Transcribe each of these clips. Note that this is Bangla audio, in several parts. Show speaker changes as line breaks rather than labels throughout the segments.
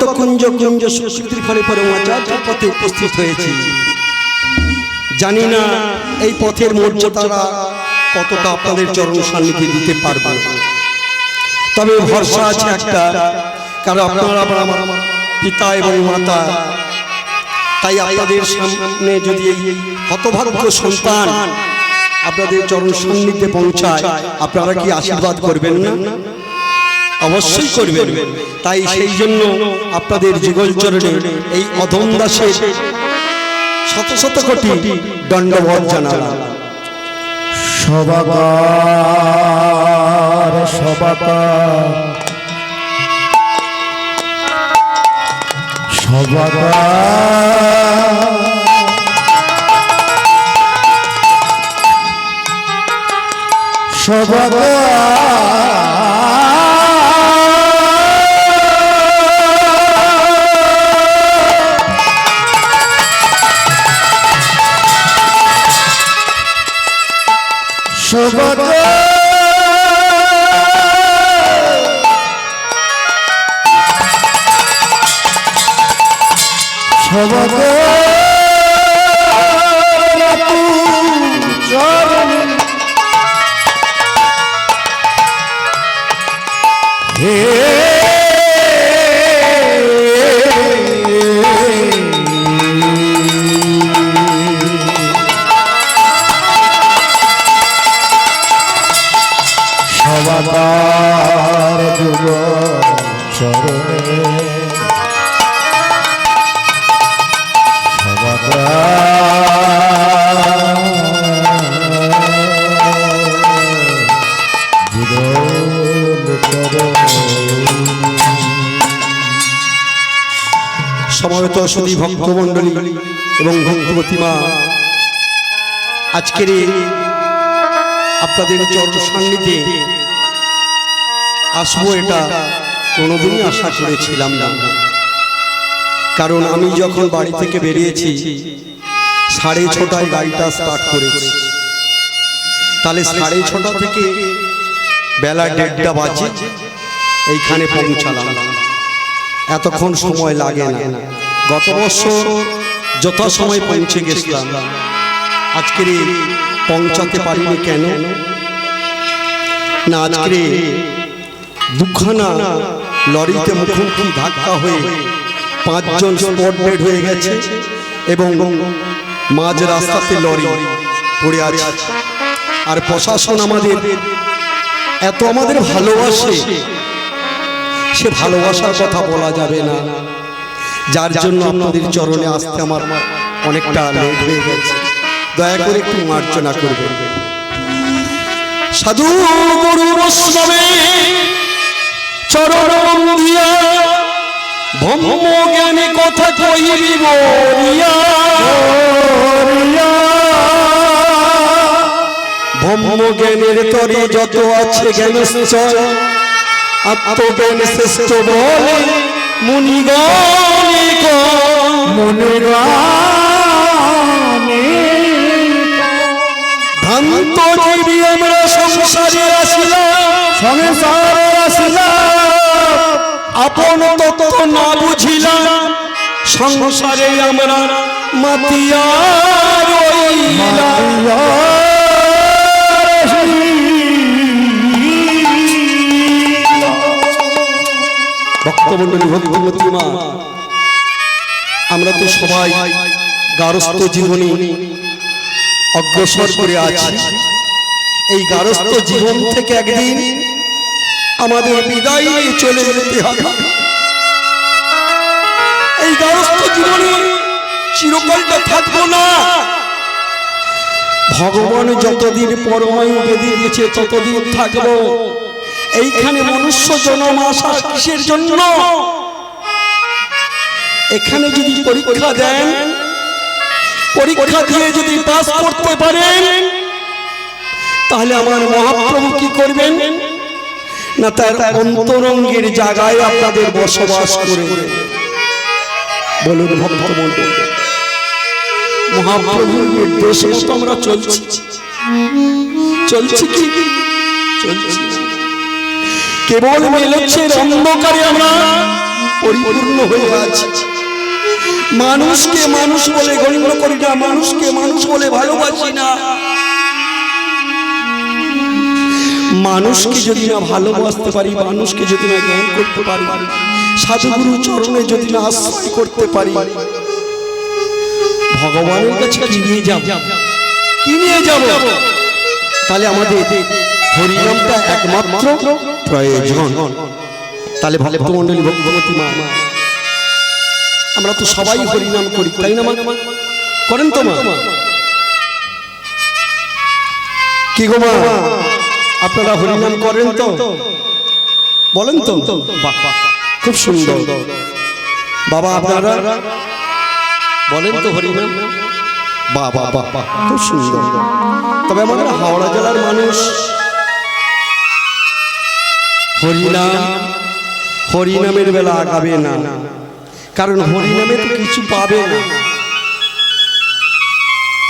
কত কুঞ্জ কুঞ্জ সুকৃতির ফলে পরমাচার্য পথে উপস্থিত হয়েছি। জানি না এই পথের মর্যাদারা কতটা আপনাদের চরণ সান্নিধ্যে দিতে পারবো, তবে ভরসা আছে একটা, কারণ আপনারা আমার পিতা এবং মাতা, তাই আপনাদের সামনে যদি এই হতভাগ্য সন্তান আপনাদের চরণ সান্নিধ্যে পৌঁছায়, আপনারা কি আশীর্বাদ করবেন না? অবশ্যই করবেন। তাই সেই জন্য আপনাদের যুগল চরণে এই অধম দাসের শত শত কোটি দণ্ডবোধ জানালাম।
সবাকার সবাকার সবাকার সবাকার সবাকার যুগ চরণে
সমবেত সদী ভক্তমণ্ডলী এবং ভক্তবতী মা, আজকের আপনাদের চরণ সান্নিধ্যে আসবো এটা কোনোদিনই আশা করেছিলাম না। কারণ আমি যখন বাড়ি থেকে বেরিয়েছি 6:30টায় গাড়িটা স্টার্ট করেছি, তাহলে 6:30 থেকে বেলা 1:30টা বাজে এইখানে পৌঁছালাম। এতক্ষণ সময় লাগে না। গত বছর যথাসময় পৌঁছে গেছিলাম, আজকের পৌঁছাতে পারিনি কেন না? আজকে দুখানা লরিতে মুখোমুখি ধাক্কা হয়ে 5 জন স্পট ডেড হয়ে গেছে এবং মাঝ রাস্তাতে লরি পড়ে আছে। আর প্রশাসন আমাদের এত আমাদের ভালোবাসে, সে ভালোবাসার কথা বলা যাবে না, যার জন্য আপনাদের চরণে আসতে আমার অনেকটা লেট হয়ে গেছে। দয়া করে একটু মার্জনা করবেন। সাধু গুরু বৈষ্ণবে চরণ বন্দিয়া ব্রহ্ম জ্ঞানী কথা কইবি বলিয়া, ব্রহ্ম জ্ঞানের তরে যত আছে জ্ঞান আত্মজ্ঞান শ্রেষ্ঠ বলে মুনিগণে ভ্রান্ত জীবী আমরা সংসারে আসিলাম, আপন তত্ত্ব না বুঝিলাম, সংসারে আমরা মাতিয়া রইলাম। ভক্তমণ্ডলী ভক্তবতী মা, আমরা তো সবাই গারস্থ জীবনে অগ্রসর করে আছি। এই গারস্থ জীবন থেকে একদিন আমাদের বিদায় নিয়ে চলে যেতে হবে। এই গারস্থ জীবনে চিরকালটা থাকবো না। ভগবান যতদিন পরমায়ু বেঁধে দিয়েছে ততদিন থাকবো। এইখানে মনুষ্য জন্ম আসা কিসের জন্য? এখানে যদি পরীক্ষা দেন, পরীক্ষা দিয়ে যদি পাস করতে পারেন, তাহলে আমার মহাপ্রভু কি করবেন না, তার অন্তরঙ্গের জায়গায় আপনাদের বসবাস করে। বলুন ভক্তমণ্ডলী, মহাপ্রভুর নির্দেশে তো আমরা চলছি কি চলছি? কেবল মেলেছে অন্ধকারে আমরা পরিপূর্ণ হয়ে আছে। মানুষকে মানুষ বলে গণ্য করি না, মানুষকে মানুষ বলে ভালোবাসি না। মানুষকে যদি না ভালোবাসতে পারি, মানুষকে যদি না জ্ঞান করতে পারি, সাধুগুরু চরণে যদি না আশ্রয় করতে পারি, ভগবানের কাছে কি নিয়ে যাব? কি নিয়ে যাব? তাহলে আমাদের হরিনামটা একমাত্র প্রয়োজন। তাহলে ভক্তমণ্ডলী, ভক্তবতী মা, আমরা তো সবাই হরিনাম করি, তাই না মা? করেন তো মা? কি গো মা, আপনারা হরিনাম করেন তো? বলেন তো? বাহ, খুব সুন্দর। বাবা আপনারা বলেন তো হরিনাম? বাহ বাহ বাহ, খুব সুন্দর। তবে আমাদের হাওড়া জেলার মানুষ হরিনামের বেলা আগাবে না, কারণ হরিনামে তো কিছু পাবে না।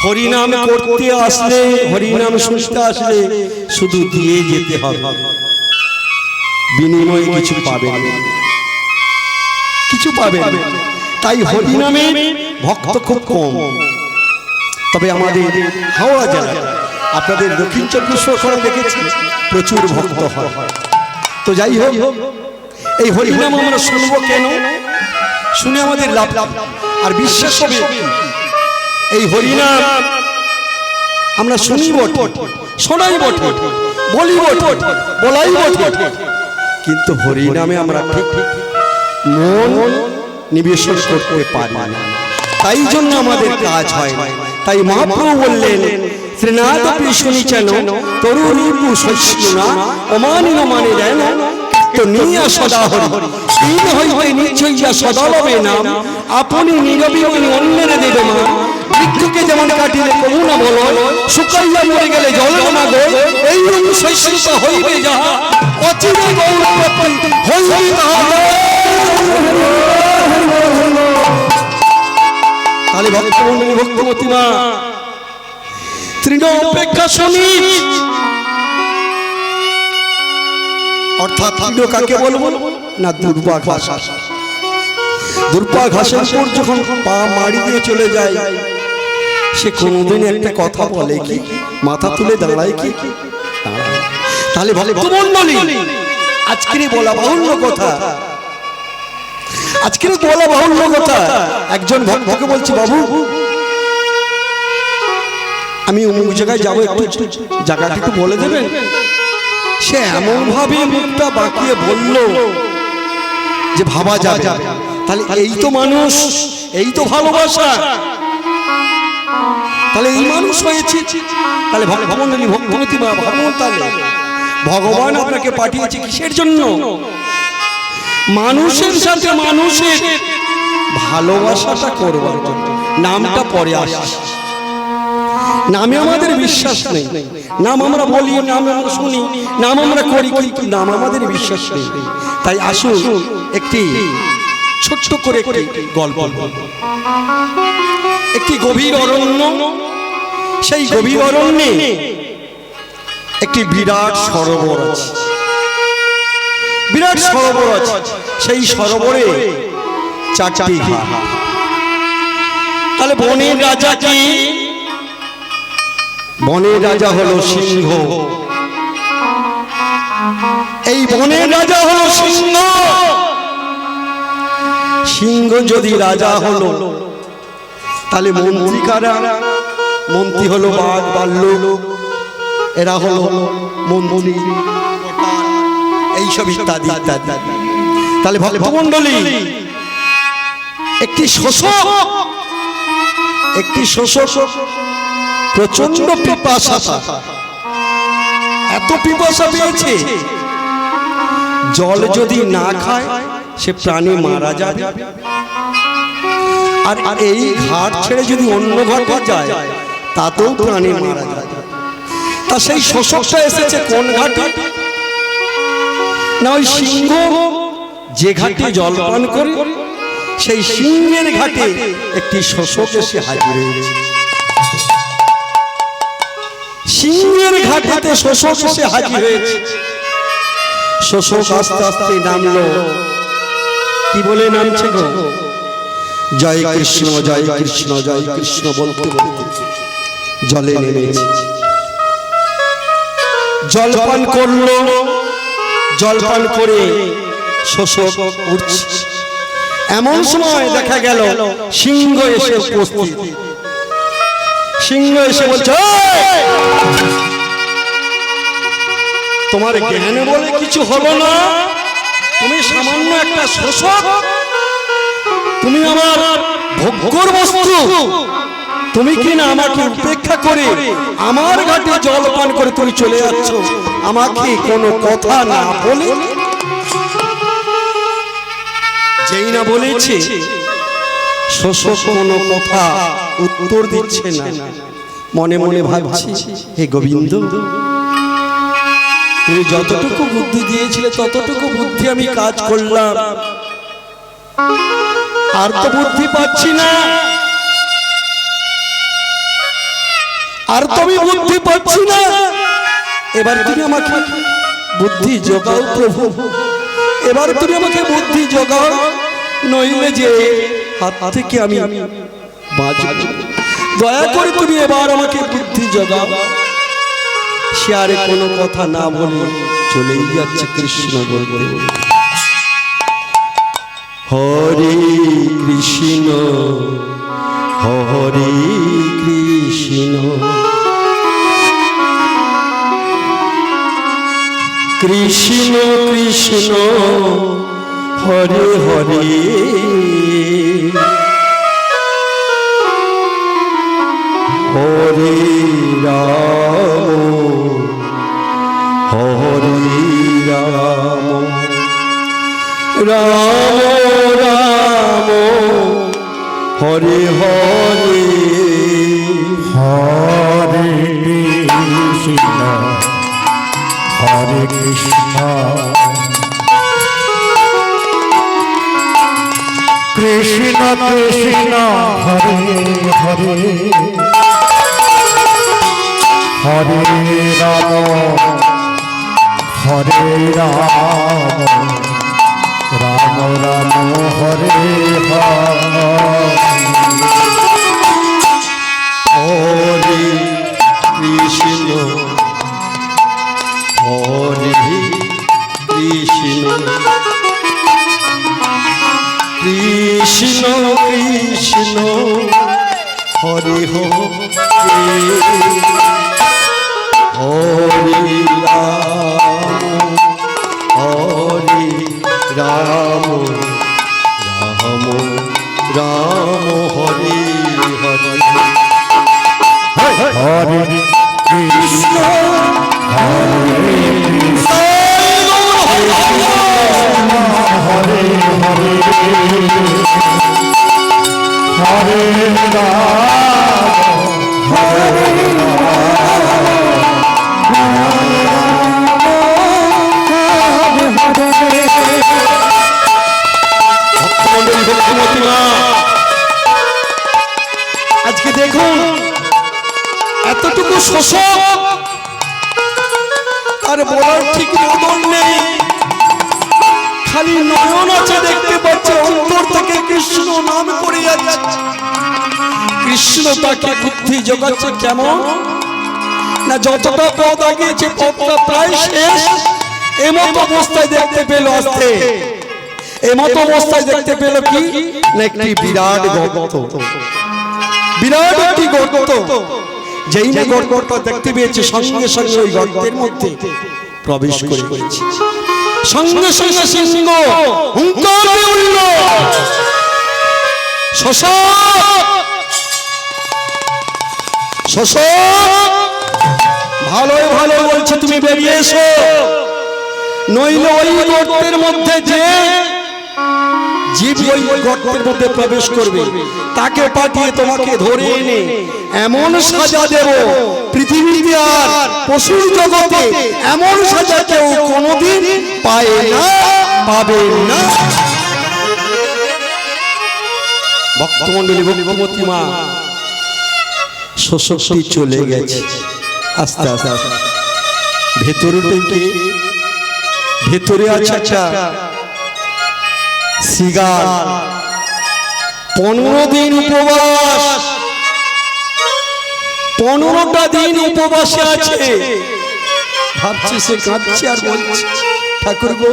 হরিনাম করতে আসলে, হরিনাম শুনতে আসলে শুধু দিয়ে যেতে হবে, বিনিময়ে কিছু পাবে না, কিছু পাবে না। তাই হরিনামে ভক্ত খুব কম। তবে আমাদের হাওড়া জেলা, আপনাদের দক্ষিণ চব্বিশ পরগনা দেখেছি প্রচুর ভক্ত হয়। তো যাই হোক, এই হরিনাম আমরা শুনবো কেন? শুনে আমাদের লাভ আর বিশ্বাস হবে এই হরিনাম আমরা শুনিব, শোনাইব, বলিব, বলাইব, কিন্তু হরিনামে আমরা ঠিক মন নিবেশন করতে পারি না। তাই জন্য আমাদের কাজ হয় না। তাই মহাপ্রভু বললেন, শ্রীনাথপি শুনিছেন তরুরূপু শৈষ্ণুনা অমানিন মানে দেন তো নিয়া সদা হরি তিন হইতে নিশ্চয়ইয়া সদা লবে নাম আপনি নিরবিমানি অন্যের দেবে মা। বৃক্ষকে যেমন কাটিলে কমু না বলো, শুকাইয়া মরে গেলে জল না গো, এই রূপ শৈষ্ণুত হইবে যাহা অচিরে গৌরবপতি হইবে তাহা। তাহলে ভক্তমণ্ডলী, ভক্তবতী মা, তৃণ অপেক্ষা শুনি, অর্থাৎ তৃণ কাকে বলবো না? দুর্বা ঘাস। দুর্বা ঘাসের উপর যখন পা মারি দিয়ে চলে যায়, সে কোনদিন একটা কথা বলে কি? মাথা তুলে দাঁড়ায় কি? তাহলে ভক্তমণ্ডলী, আজকের বলা বাহুল্য কথা, আজকের বলা বাহুল্য কথা। একজন ভক্তকে বলছি, বাবু আমি অমুক জায়গায় যাবো, একটু জায়গাটা একটু বলে দেবেন? সে এমন ভাবে মুখটা বাঁকিয়ে বলল যে ভাবা যাবে। তাহলে এই তো মানুষ, এই তো ভালোবাসা। তাহলে এই মানুষ হয়েছে। তাহলে ভক্তমণ্ডলী, ভক্তবতী মা, ভাবুন তাহলে ভগবান আপনাকে পাঠিয়েছে কিসের জন্য? মানুষের সাথে মানুষের ভালোবাসাটা করবার জন্য। নামটা পরে আসে, নামে আমাদের বিশ্বাস নেই। নাম আমরা বলি, নাম আমরা শুনি, নাম আমরা করি, কিন্তু নাম আমাদের বিশ্বাস নেই। তাই আসুন একটি ছোট্ট করে একটি গল্প। একটি গভীর অরণ্য, সেই গভীর অরণ্যে একটি বিরাট সরোবর আছে। বিরাট সরোবর আছে, সেই সরোবরে চারটি ঘাট। তাহলে বনের রাজা কি? বনের রাজা হলো সিংহ। এই বনের রাজা হলো সিংহ। সিংহ যদি রাজা হলো, তাহলে মন্ত্রী কারা? মন্ত্রী হলো বাঘ, ভাল্লুক, এরা হলো মন্ত্রী, এইসব ইত্যাদি ইত্যাদি। তাহলে ভক্তমণ্ডলী, একটি শোষক, একটি শোষক প্রচন্ড পিপাসা, এত পিপাসা পেয়েছে, জল যদি না খায় সে প্রাণী মারা যাবে। আর এই ঘাট ছেড়ে যদি অন্য ঘাটে যায়, তাতেও প্রাণী মারা যাবে। তা সেই শোষকটা এসেছে কোন ঘাটে? না ওই সিংহ যে ঘাটে জল পান করে, সেই সিংহের ঘাটে একটি শোষক এসে হাজির হয়েছে। সিংহের ঘাটেতে শোষক এসে হাজির হয়েছে। শোষক আস্তে আস্তে নামলো, কি বলে নামছে গো? জয় কৃষ্ণ জয় কৃষ্ণ জয় কৃষ্ণ বলতে বলতে জলে নেমেছে। জলপান করলো, জলপান করে শোষক উঠছে। এমন সময় দেখা গেল সিংহ এসে উপস্থিত। সিংহ এসে বলছে, তোমার জ্ঞান বলে কিছু হলো না, তুমি সামান্য একটা শোষক, তুমি আমার ভোগ্যর বস্তু, তুমি কি না আমাকে উপেক্ষা করে আমার ঘাটে জল পান করে তুমি চলে যাচ্ছ, আমাকে কোনো কথা না বলে। যেই না বলেছে শোষক কোনো কথা উত্তর দিচ্ছে না, মনে মনে ভাবছি, হে গোবিন্দ, তুমি যতটুকু বুদ্ধি দিয়েছিলে ততটুকু বুদ্ধি আমি কাজ করলাম, আর তো বুদ্ধি পাচ্ছি না, আর তুমি বুদ্ধি পাচ্ছি না। এবার তুমি আমাকে বুদ্ধি যোগাও প্রভু, এবার তুমি আমাকে বুদ্ধি যোগাও, নইলে যে হাত থেকে আমি বাঁচব। দয়া করে তুমি এবার আমাকে বুদ্ধি যোগাও। সে আর কোনো কথা না বলে চলেই যাচ্ছে কৃষ্ণ বলতে। হরে কৃষ্ণ হরে কৃষ্ণ কৃষ্ণ কৃষ্ণ হরে হরে হরে রাম হরে রাম রাম রাম হরে হরে
হরে কৃষ্ণ হরে কৃষ্ণ কৃষ্ণ কৃষ্ণ হরে হরে হরে রাম হরে রাম রাম রাম হরে
হরে কৃষ্ণ হরে কৃষ্ণ কৃষ্ণ কৃষ্ণ হরে হরে হরে রাম হরে রাম রাম রাম হরে হরে
হরে কৃষ্ণ হরে কৃষ্ণ হরে হরে হরে রাম হরে
আজকে দেখুন এতটুকু শোষক আর বলার ঠিক মতন নেই, খালি নয়ন আছে দেখতে পাচ্ছে, অন্তর থেকে কৃষ্ণ নাম করে যাচ্ছে। কৃষ্ণ তাকে বুদ্ধি জোগাচ্ছে কেমন না, যতটা পথ আগিয়েছে পথটা প্রায় শেষ, এমত অবস্থায় দেখতে পেল আসতে, এমত অবস্থায় দেখতে পেল কি না একটি বিরাট গর্ত, বিরাট একটি গর্ত। যেই না গর্তটা দেখতে পেয়েছে সঙ্গে সঙ্গে ওই গর্তের মধ্যে প্রবেশ করে গেছে। সঙ্গে সঙ্গে সিংহ হুঙ্কার দিয়ে উঠল, শোষক শোষক, ভালোই ভালো বলছে তুমি বেরিয়ে এসো, নইলে ওই গর্তের মধ্যে যে জীব ওই গর্তের মধ্যে প্রবেশ করবে তাকে পাঠিয়ে তোমাকে ধরে এনে এমন সাজা দেব, পৃথিবীতে আর পশুর জগতে এমন সাজা কেউ কোনোদিন পায় না, পাবে না। ভক্তমণ্ডলী, ভক্তিমতী মা শোষকটি চলে গেছে আস্তে আস্তে। ভেতরে থেকে ভেতরে আছে একটা শ্রীগাল 15 দিন উপবাস, 15টা দিন উপবাসে আছে। ভাবছে সে কাঁদছে আর বলছে, ঠাকুর গো,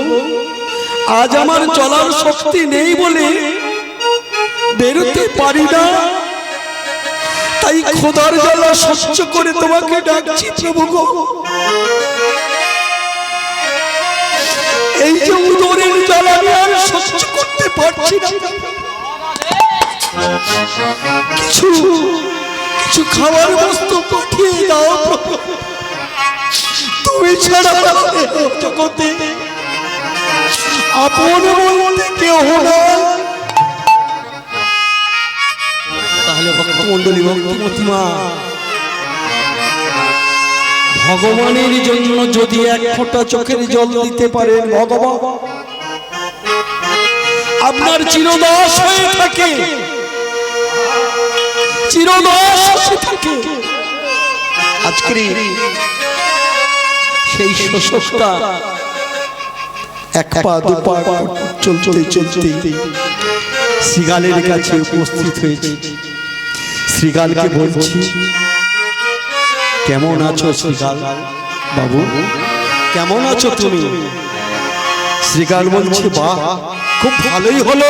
আজ আমার চলার শক্তি নেই বলে বেরোতে পারি না, তাই খোদার জ্বালা সহ্য করে তোমাকে ডাকছি প্রভু গো। এই যে উদরের জ্বালা আমি আর সহ্য করতে পারছি না, কিছু কিছু খাবার বস্তু পাঠিয়ে দাও প্রভু, তুমি ছাড়া জগতে আপন বলতে কেউ নাই। তাহলে ভক্তমণ্ডলী, ভক্তিমতী মা, ভগবানের জন্য যদি এক ফোঁটা চোখের জল দিতে পারেন, ভগবান আপনার চিরদাস হয়ে থাকে, চিরদাস হয়ে থাকে। আজকে সেই শোষকটা এক পা দু পা চলতে চলতে শ্রীগালের কাছে উপস্থিত হয়েছে। শ্রীগালকে বলছি, কেমন আছো শ্রীগাল বাবু, কেমন আছো তুমি? শ্রীগাল বলছে, বাহ, খুব ভালোই হলো,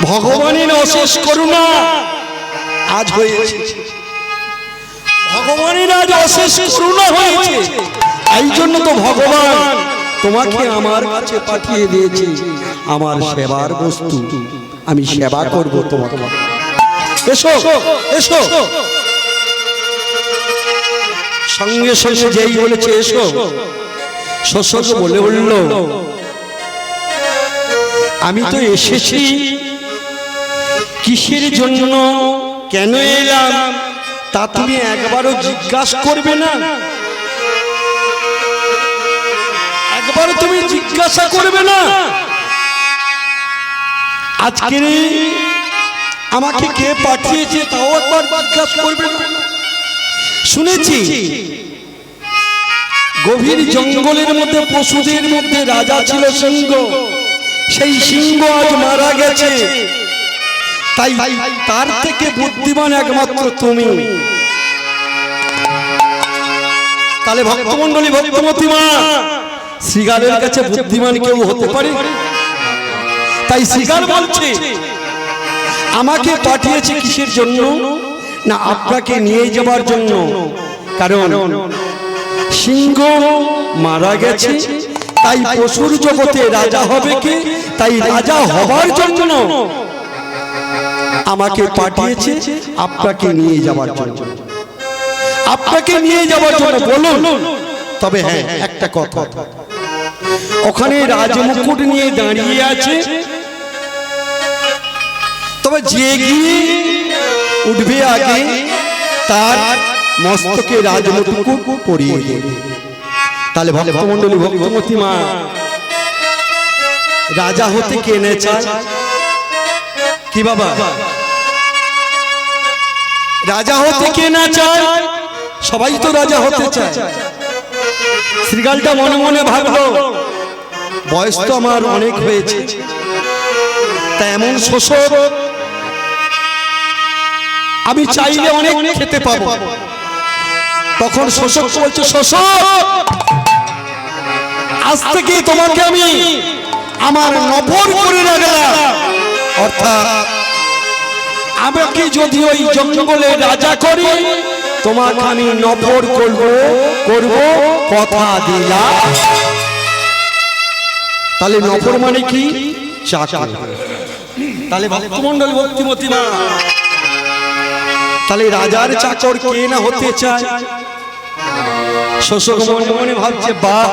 ভগবানের অশেষ করুণা আজ হয়েছে, ভগবানের আজ অশেষ করুণা হয়েছে, এই জন্য তো ভগবান তোমাকে আমার কাছে পাঠিয়ে দিয়েছে আমার সেবার বস্তু, আমি সেবা করব তোমাকে। এসো এসো। সঙ্গে সঙ্গে যেই বলেছে এসো, শোষক বলে উঠল, আমি তো এসেছি কিসের জন্য, কেন এলাম, তা তুমি একবারও জিজ্ঞাসা করবে না? একবারও তুমি জিজ্ঞাসা করবে না? আজকে আমাকে কে পাঠিয়েছে তাও একবার জিজ্ঞাসা করবে না? শুনেছি গভীর জঙ্গলের মধ্যে পশুদের মধ্যে রাজা ছিল সিংহ, সেই সিংহ আজ মারা গেছে, তাই তার থেকে বুদ্ধিমান একমাত্র তুমি। তাহলে ভক্তমণ্ডলী, ভক্তমতী মা, শ্রীগালের কাছে বুদ্ধিমান কেউ হতে পারে? তাই শ্রীগাল বলছে, আমাকে পাঠিয়েছে কিসের জন্য না, আপনাকে নিয়ে যাবার জন্য। কারণ সিংহ মারা গেছে, তাই পশুর জগতে রাজা হবে কে, তাই রাজা হবার জন্য আমাকে পাঠিয়েছে আপনাকে নিয়ে যাবার জন্য, আপনাকে নিয়ে যাবার জন্য। বলুন, তবে হ্যাঁ একটা কথা, ওখানে রাজমুকুট নিয়ে দাঁড়িয়ে আছে, তবে যে গিয়ে উঠবে আগে তার মস্তকে রাজমুকুট পরিয়ে দেবে। তাহলে ভক্তমণ্ডলী, ভক্তমতী মা, রাজা হতে কে না চায়? কি বাবা, রাজা হতে কে না চায়? সবাই তো রাজা হতে চায়। শ্রীগালটা মনে মনে ভাবলো, বয়স তো আমার অনেক হয়েছে, তা এমন শোষক আমি চাইলে অনেক খেতে পাবো। তখন শোষক বলছে, শোষক, আজ থেকে তোমাকে আমি আমার নফর করে রাখলাম, অর্থাৎ আমাকে যদি ওই জঙ্গলে রাজা করি, তোমাকে আমি নফর করব, কথা দিলাম। তাহলে নফর মানে কি? চাকর। তাহলে ভক্তমণ্ডলী, ভক্তিমতী মা, তাহলে রাজার চাকর কে না হতে চায়? শোষক মনে মনে ভাবছে, বাহ।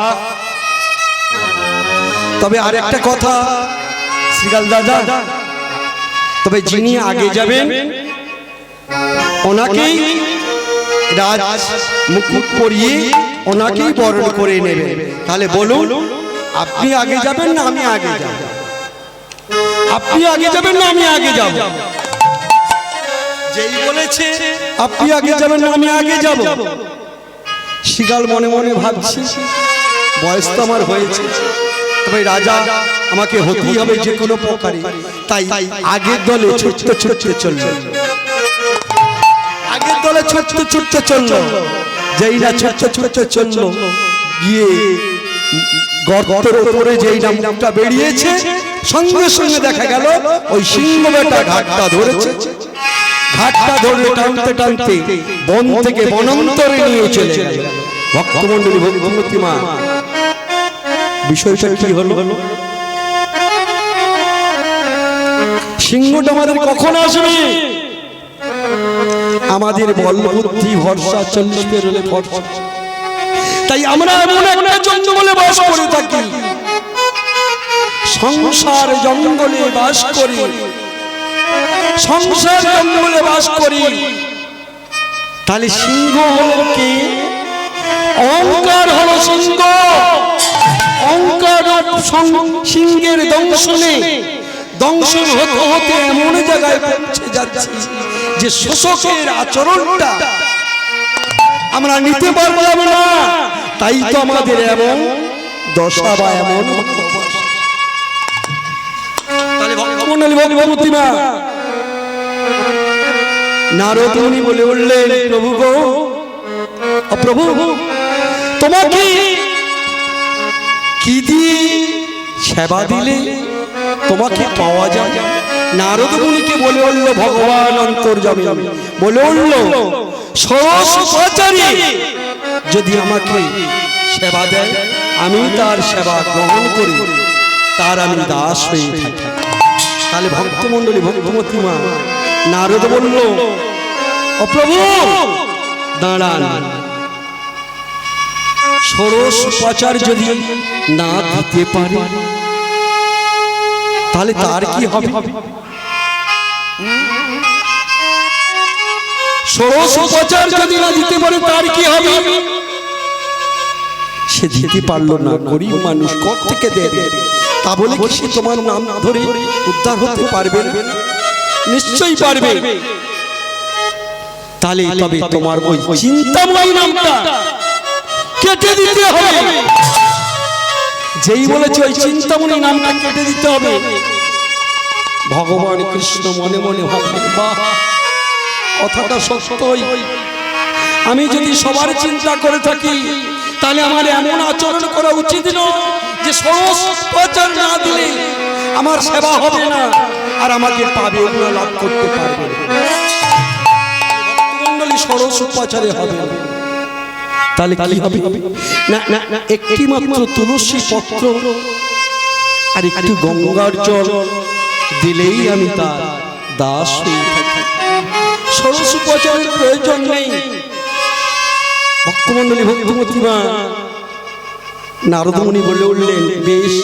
তবে আর একটা কথা শ্রীগাল দাদা, তবে যিনি আগে যাবেন ওনাকেই রাজ মুকুট পরিয়ে ওনাকেই বরণ করে নেবেন। তাহলে বলুন, আপনি আগে যাবেন না আমি আগে যাব? আপনি আগে যাবেন না আমি আগে যাব? যেই বলেছে আপনি আগে যাবেন না আমি আগে যাব, শ্রীগাল মনে মনে ভাবছি, বয়স তো আমার হয়েছে, তবে রাজা আমাকে হতেই হবে যে কোনো প্রকারে। তাই আগের দলে ছুটতে ছুটতে চলল, আগের দলে ছুটতে ছুটতে চলল। যেই না ছুটতে ছুটতে চলল, গিয়ে গর্তের উপরে যেই নামটা বেরিয়েছে, সঙ্গে সঙ্গে দেখা গেল ওই সিংহ বেটা ঘাটটা ধরেছে। ঘাটটা ধরে টানতে টানতে বন থেকে বনান্তরে নিয়ে চলে গেল। ভক্তমণ্ডলী, ভগবতী মা, বিষয়টা কি হলো? সিংহটা আমাদের কখন আসবে? আমাদের বল বুদ্ধি ভরসা 40 পেরোলে ভরসা। তাই আমরা এমন একটা জঙ্গলে বাস করে থাকি, সংসার জঙ্গলে বাস করি, সংসার জঙ্গলে বাস করি। তাহলে সিংহ হলো কি? অহংকার হলো সিংহ। অহংকার সিংহের দংশনে দংশন হতে হতে এমন জায়গায় পৌঁছে যাচ্ছি যে শোষকের আচরণটা আমরা নিতে পারলাম না। তাই তো আমাদের এমন দশা বা এমন। তাহলে ভক্তমণ্ডলী, ভগবতী মা, নারদ মুনি বলে উঠলেন, প্রভু গো, প্রভু তোমাকে কি দিয়ে সেবা দিলে তোমাকে পাওয়া যায়? নারদ মুনিকে বলে উঠল ভগবান অন্তর্যামী, বলে উঠল সরস্বতী যদি আমাকে সেবা দেয়, আমি তার সেবা গ্রহণ করি, তার আমি দাস হয়ে থাকি। তাহলে ভক্তমণ্ডলী, ভগবতী মা, নারদ বলল, ও প্রভু দাঁড়ান, ষোড়শ উপাচার যদি না দিতে পারে তাহলে তার কি হবে? ষোড়শ উপাচার যদি না দিতে পারে তার কি হবে? সে দিতে পারলো না, গরিব মানুষ, কোথা থেকে দেবে? তা বলে কি সে তোমার নাম ধরে উদ্ধার হতে পারবে না? নিশ্চয়ই পারবে। তাহলে তবে তোমার ওই চিন্তাময় নামটা কেটে দিতে হবে। যেই বলেছে ওই চিন্তামণি নামটা কেটে দিতে হবে, ভগবান কৃষ্ণ মনে মনে ভাবলেন, বাহ, কথাটা সত্যই। আমি যদি সবার চিন্তা করে থাকি, তাহলে আমার এমন আচরণ করা উচিত নয় যে ষোড়শ উপাচার না দিলে আমার সেবা হবে না আর আমাকে পাবে না, লাভ করতে পারবে না। ষোড়শ উপাচারে হবে না। তাহলে কি হবে? না না, একটি মাত্র তুলসী পত্র আর একটু গঙ্গার জল দিলেই আমি তার দাস হয়ে থাকি। ষোড়শ উপাচারের প্রয়োজন নেই। ভক্তমণ্ডলী, ভগবতী মা, নারদ মুনি বলে উঠলেন, বেশ,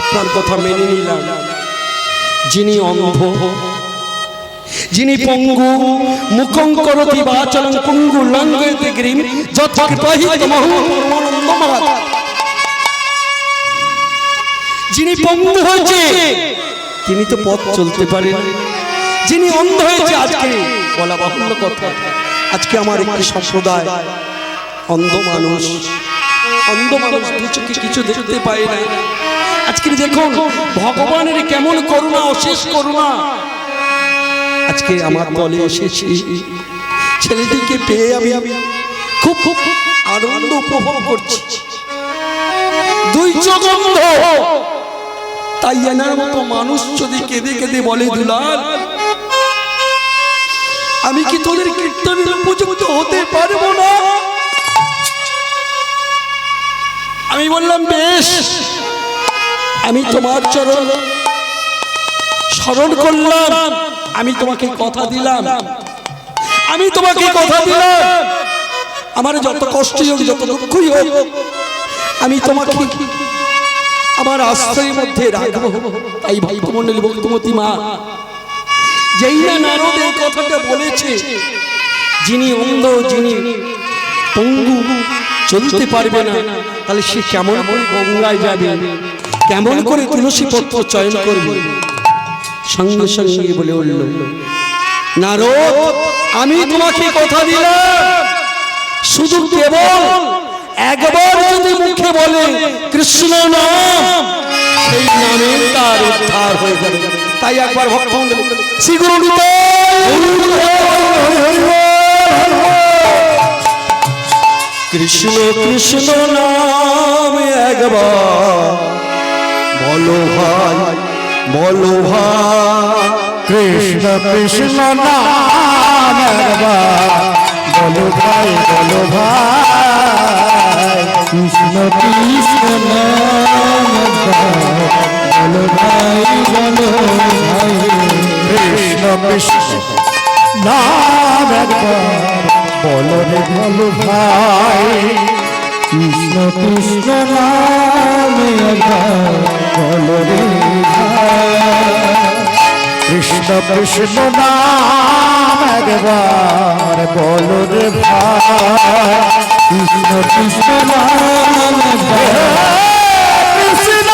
আপনার কথা মেনে নিলাম। যিনি অন্ধ, যিনি পঙ্গু, মুখং করতি বাচলং পঙ্গু লঙ্ঘয়তে গিরিম যৎকৃপাহিতমহং পরমানন্দমাৎ, যিনি পঙ্গু হয়েছে তিনি তো পথ চলতে পারেন, যিনি অন্ধ হয়েছে, আজকে বলা বাহুল্য কথা, আজকে আমার একটি সম্প্রদায় অন্ধ মানুষ, অন্ধ মানুষ কিছু দেখতে পায় না। আজকে দেখুন ভগবানের কেমন করুণা, অশেষ করুণা। আজকে আমার দলে এসেছি, ছেলেটিকে পেয়ে আমি খুব খুব আনন্দ উপভোগ করছি। দুই চোখ অন্ধ, তাই এনার মতো মানুষ যদি কেঁদে কেঁদে বলে, দুলাল আমি কি তোদের কীর্তনের উপযুক্ত হতে পারবো না? আমি বললাম, বেশ, আমি তোমার চরণ স্মরণ করলাম, আমি তোমাকে কথা দিলাম, আমি তোমাকে কথা দিলাম, আমার যত কষ্টই হোক, যত দুঃখই হোক, আমি তোমাকে আমার আশ্রয়ের মধ্যে রাখবো। তাই ভক্তমণ্ডলী, ভক্তমতী মা, যেই না নারদ এই কথাটা বলেছে, যিনি অন্ধ, যিনি পঙ্গু, চলতে পারবে না, তাহলে সে কেমন করে গঙ্গায় যাবে, কেমন করে তুলসী পত্র চয়ন করবে? সঙ্গে সঙ্গে বলে উঠল, নারদ আমি তোমাকে কথা দিলাম, শুধু কেবল একবার যদি মুখে বলে কৃষ্ণ নাম, সেই নামে তার উদ্ধার হয়ে যাবে। তাই একবার ভক্ত শ্রী গুরু কৃষ্ণ কৃষ্ণ নাম একবার বলো ভাই, বলো ভাই।
কৃষ্ণ কৃষ্ণ নাম একবার বলো ভাই, বলো ভাই। কৃষ্ণ কৃষ্ণ নাম একবার বলো ভাই, বলো ভাই। কৃষ্ণ কৃষ্ণ নাম একবার বলো রে, বলো ভাই। কৃষ্ণ কৃষ্ণ নাম একবার বলো রে ভাই। কৃষ্ণ কৃষ্ণ নাম একবার বলো রে ভাই। কৃষ্ণ কৃষ্ণ নাম একবার কৃষ্ণ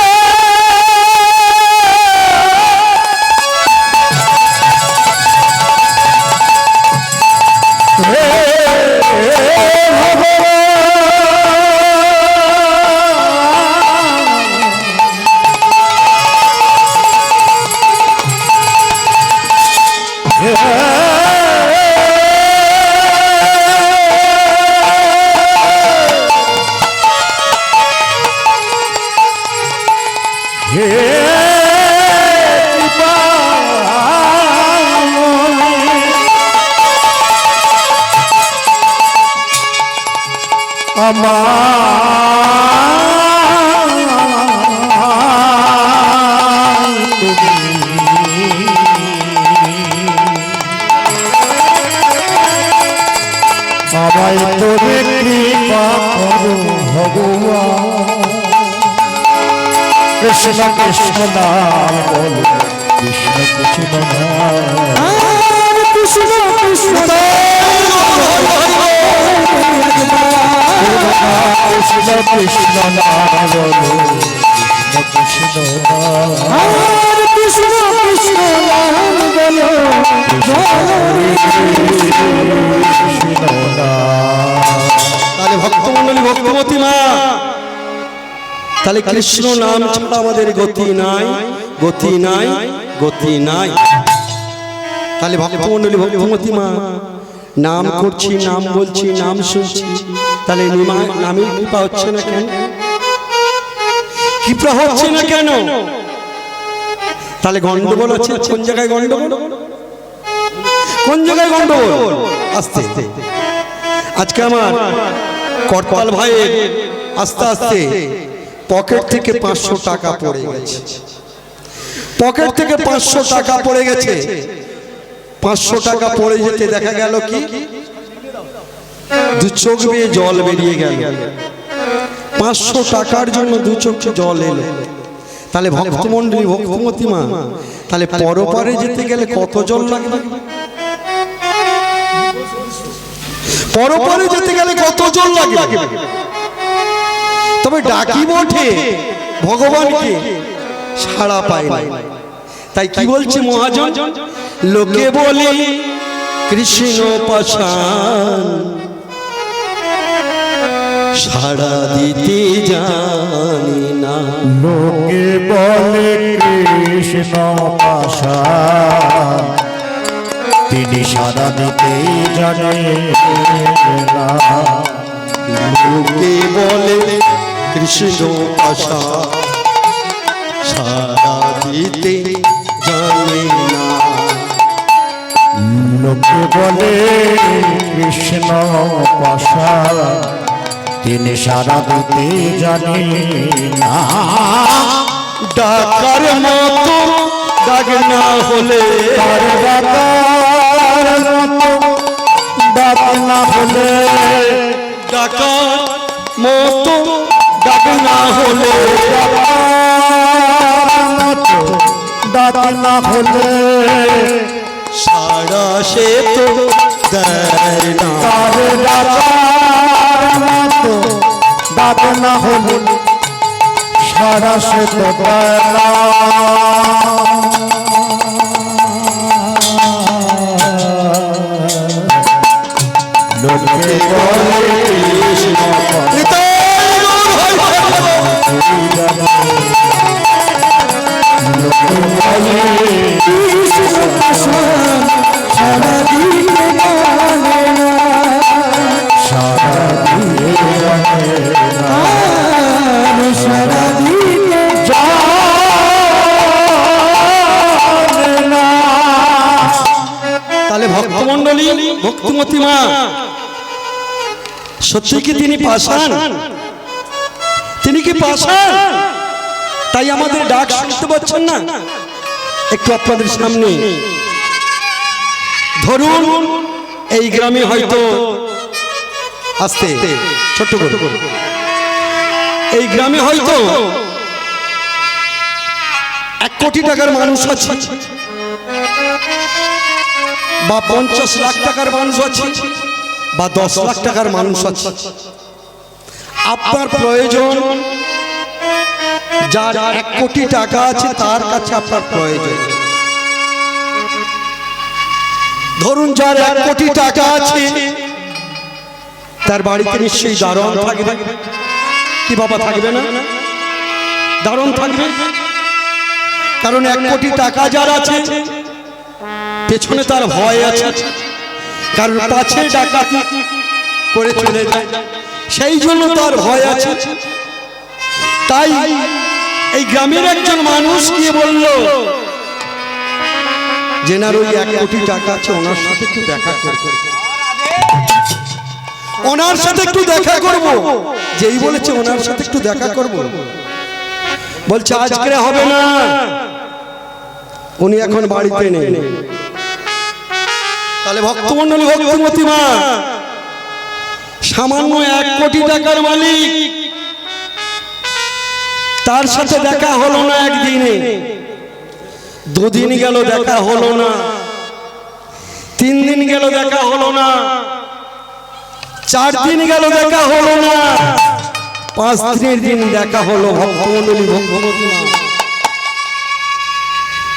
আমায় তোরে কৃপা করো ভগবান। কৃষ্ণ কৃষ্ণ নাম বলো, কৃষ্ণ কৃষ্ণ নাম, কৃষ্ণ কৃষ্ণ কৃষ্ণ কৃষ্ণ নাম বলো, কৃষ্ণ কৃষ্ণ কৃষ্ণ নাম বলো, কৃষ্ণ নাম।
তাহলে ভক্তমণ্ডলী, ভক্তবতী মা, তাহলে কৃষ্ণ নাম ছাড়া আমাদের গতি নাই, গতি নাই, গতি নাই। তাহলে ভক্তমণ্ডলী, ভক্তবতী মা, নাম করছি, নাম বলছি, নাম শুনছি, তাহলে নামের কৃপা হচ্ছে না কেন? কৃপা হচ্ছে না কেন? তাহলে গন্ডগোল আছে। কোন জায়গায় গন্ডগোল? কোন জায়গায় গন্ডগোল? আস্তে আস্তে আজকে আমার করতাল ভাইয়ের আস্তে আস্তে পকেট থেকে 500 টাকা পড়ে গেছে। পকেট থেকে 500 টাকা পড়ে গেছে। 500 টাকা পড়ে যেতে দেখা গেল কি দু চোখ বেয়ে জল বেরিয়ে গেল। 500 টাকার জন্য দু চোখ জল এলো। তাহলে ভক্তমণ্ডলী, ভক্তমতী মা, তাহলে পরপারে যেতে গেলে কত জল লাগবে? পরপারে যেতে গেলে কত জল লাগবে? তবে ডাকি বটে ভগবানকে, সাড়া পায় না। তাই কি বলছে মহাজন? লোকে বলে কৃষ্ণ পাষাণ, সাড়া দিতে জানি না।
লোকে বলে কৃষ্ণ পাষাণ, তিনি সাড়া দিতে জানেন না।
লোকে বলে কৃষ্ণ পাষাণ, সাড়া দিতে জানে না।
লোকে বলে কৃষ্ণ পাষাণ, তিনি সাড়া দিতে জানেন না।
ডাকার মতো ডাক না হলে,
ডাকার মতো ডাক না হলে,
ডাকার মতো ডাক না হলে,
ডাক না হলে
সারা সে তো দেয় না।
ডাকার মতো ডাক না হলে সারা সে তো দেয় না। লোকে বলে কৃষ্ণ
ভক্তিমতী মা, সত্যি কি তিনি পাষাণ? তিনি কি পাষাণ? তাই আমাদের ডাক শুনতে পাচ্ছেন না? একটু আপনাদের সামনে ধরুন, এই গ্রামে হয়তো আসতে ছোট্ট করে, এই গ্রামে হয়তো 1 কোটি টাকার মানুষ আছে, বা 50 লাখ টাকার মানুষ আছে, বা 10 লাখ টাকার মানুষ আছে। আপনার প্রয়োজন, যার 1 কোটি টাকা আছে তার কাছে আপনার প্রয়োজন। ধরুন যার 1 কোটি টাকা আছে তার বাড়িতে নিশ্চয়ই দারোয়ান থাকবে, কি বাবা থাকবে না? দারোয়ান থাকবে, কারণ 1 কোটি টাকা যার আছে পেছনে তার ভয় আছে, কারণ পাছে ডাকাতি করে চলে যায়, সেই জন্য তার ভয় আছে। তাই এই গ্রামের একজন মানুষ গিয়ে বলল, যেনার ওই 1 কোটি টাকা আছে ওনার সাথে একটু দেখা করব, ওনার সাথে একটু দেখা করব। যেই বলেছে ওনার সাথে একটু দেখা করব, বলছে আজকে হবে না, উনি এখন বাড়িতে নেই। তাহলে ভক্তমণ্ডলী, ভক্তিমতী মা, সামান্য 1 কোটি টাকার মালিক, তার সাথে দেখা হলো না একদিনে, 2 দিন গেল দেখা হলো না, 3 দিন গেল দেখা হলো না, 4 দিন গেল দেখা হলো না, 5 দিনের দিন দেখা হলো। ভক্তমণ্ডলী, ভক্তিমতী মা,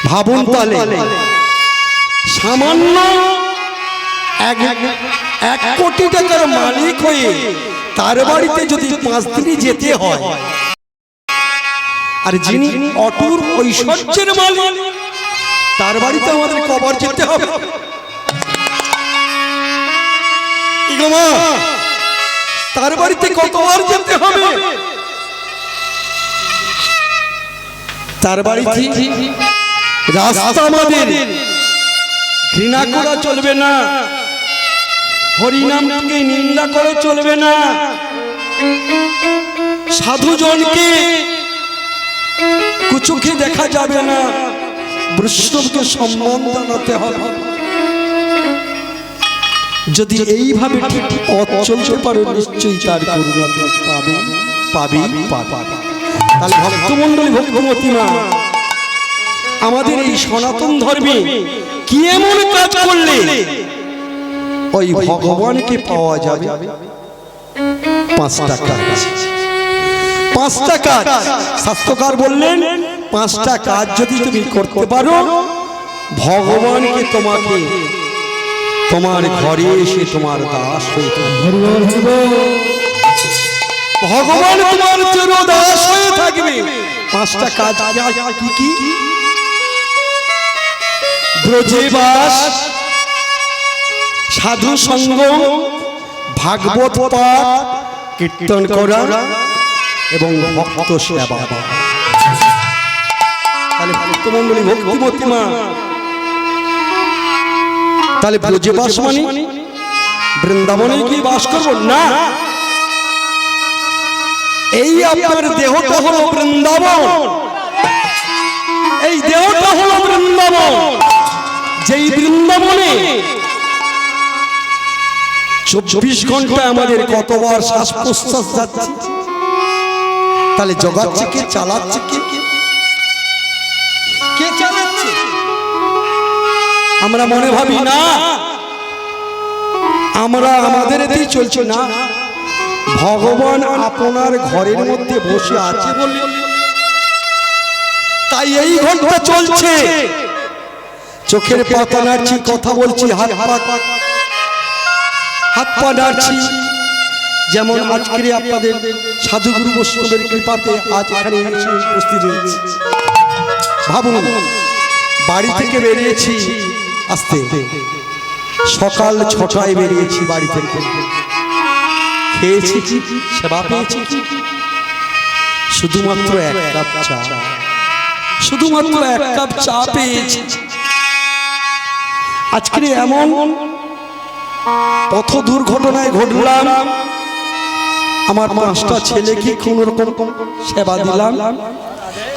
ভাবুন তাহলে সামান্য 1 কোটি টাকার মালিক হয়ে তার বাড়িতে যদি 5 দিনই যেতে হয়, আর যিনি অটুর ঐশ্বর্যের মালিক তার বাড়িতে আমাদের কবার যেতে হবে? তার বাড়িতে কতবার যেতে হবে? তার বাড়িতে রাস্তা আমাদের ঘৃণা করা চলবে না, হরিনামকে নিন্দা করে চলবে না, সাধুজনকে কুচোখে দেখা যাবে না, বৈষ্ণবকে সম্মান জানাতে হবে। যদি এইভাবে ঠিক পথ চলতে পারো, নিশ্চয়ই তার করুণা পাবে। তাহলে ভক্তমণ্ডলী, ভক্তিমতী মা, আমাদের এই সনাতন ধর্মে কি এমন কাজ করলে ওই ভগবানকে পাওয়া যাবে? 5টা কাজ। 5টা কাজ শাস্ত্রকার বললেন, 5টা কাজ যদি তুমি করতে পারো, ভগবানকে তোমাকে তোমার ঘরে এসে তোমার দাস হয়ে থাকবে, ভগবান তোমার চিরদাস হয়ে থাকবে। 5টা কাজ কি কি? ব্রজে বাস, সাধু সঙ্গ, ভাগবত পাঠ, কীর্তন করা এবং ভক্ত সেবা। তাহলে ভক্তমণ্ডলী, ভক্তিমতী মা, তাহলে ব্রজে বাস মানে বৃন্দাবনে কি বাস করব না? এই আপনার দেহটা হলো বৃন্দাবন, এই দেহটা হলো বৃন্দাবন। যেই বৃন্দাবনে 24 ঘন্টা আমাদের কতবার শ্বাস প্রশ্বাস যাচ্ছে, তাহলে জগাচ্ছে কে, চালাচ্ছে কে? কে চালাচ্ছে? আমরা মনে ভাবি না আমরা আমাদের এতেই চলছে না, ভগবান আপনার ঘরের মধ্যে বসে আছে বলে তাই এই ঘন্টা চলছে। চোখের পাতা নাড়ছি, কথা বলছি, হাত পা নাড়ছি। যেমন আজকে আপনাদের সাধুগুরু বৈষ্ণবের কৃপাতে আজ এখানে উপস্থিত হয়েছি। ভাবুন, বাড়ি থেকে বেরিয়েছি আসতে, সকাল 6টায় বেরিয়েছি বাড়ি থেকে, খেয়েছি, সেবা পেয়েছি শুধুমাত্র 1 কাপ চা, শুধুমাত্র 1 কাপ চা পেয়েছি। আজকে এমন পথ দুর্ঘটনায় ঘটলাম, আমার 5টা ছেলেকে কোন রকম সেবা দিলাম,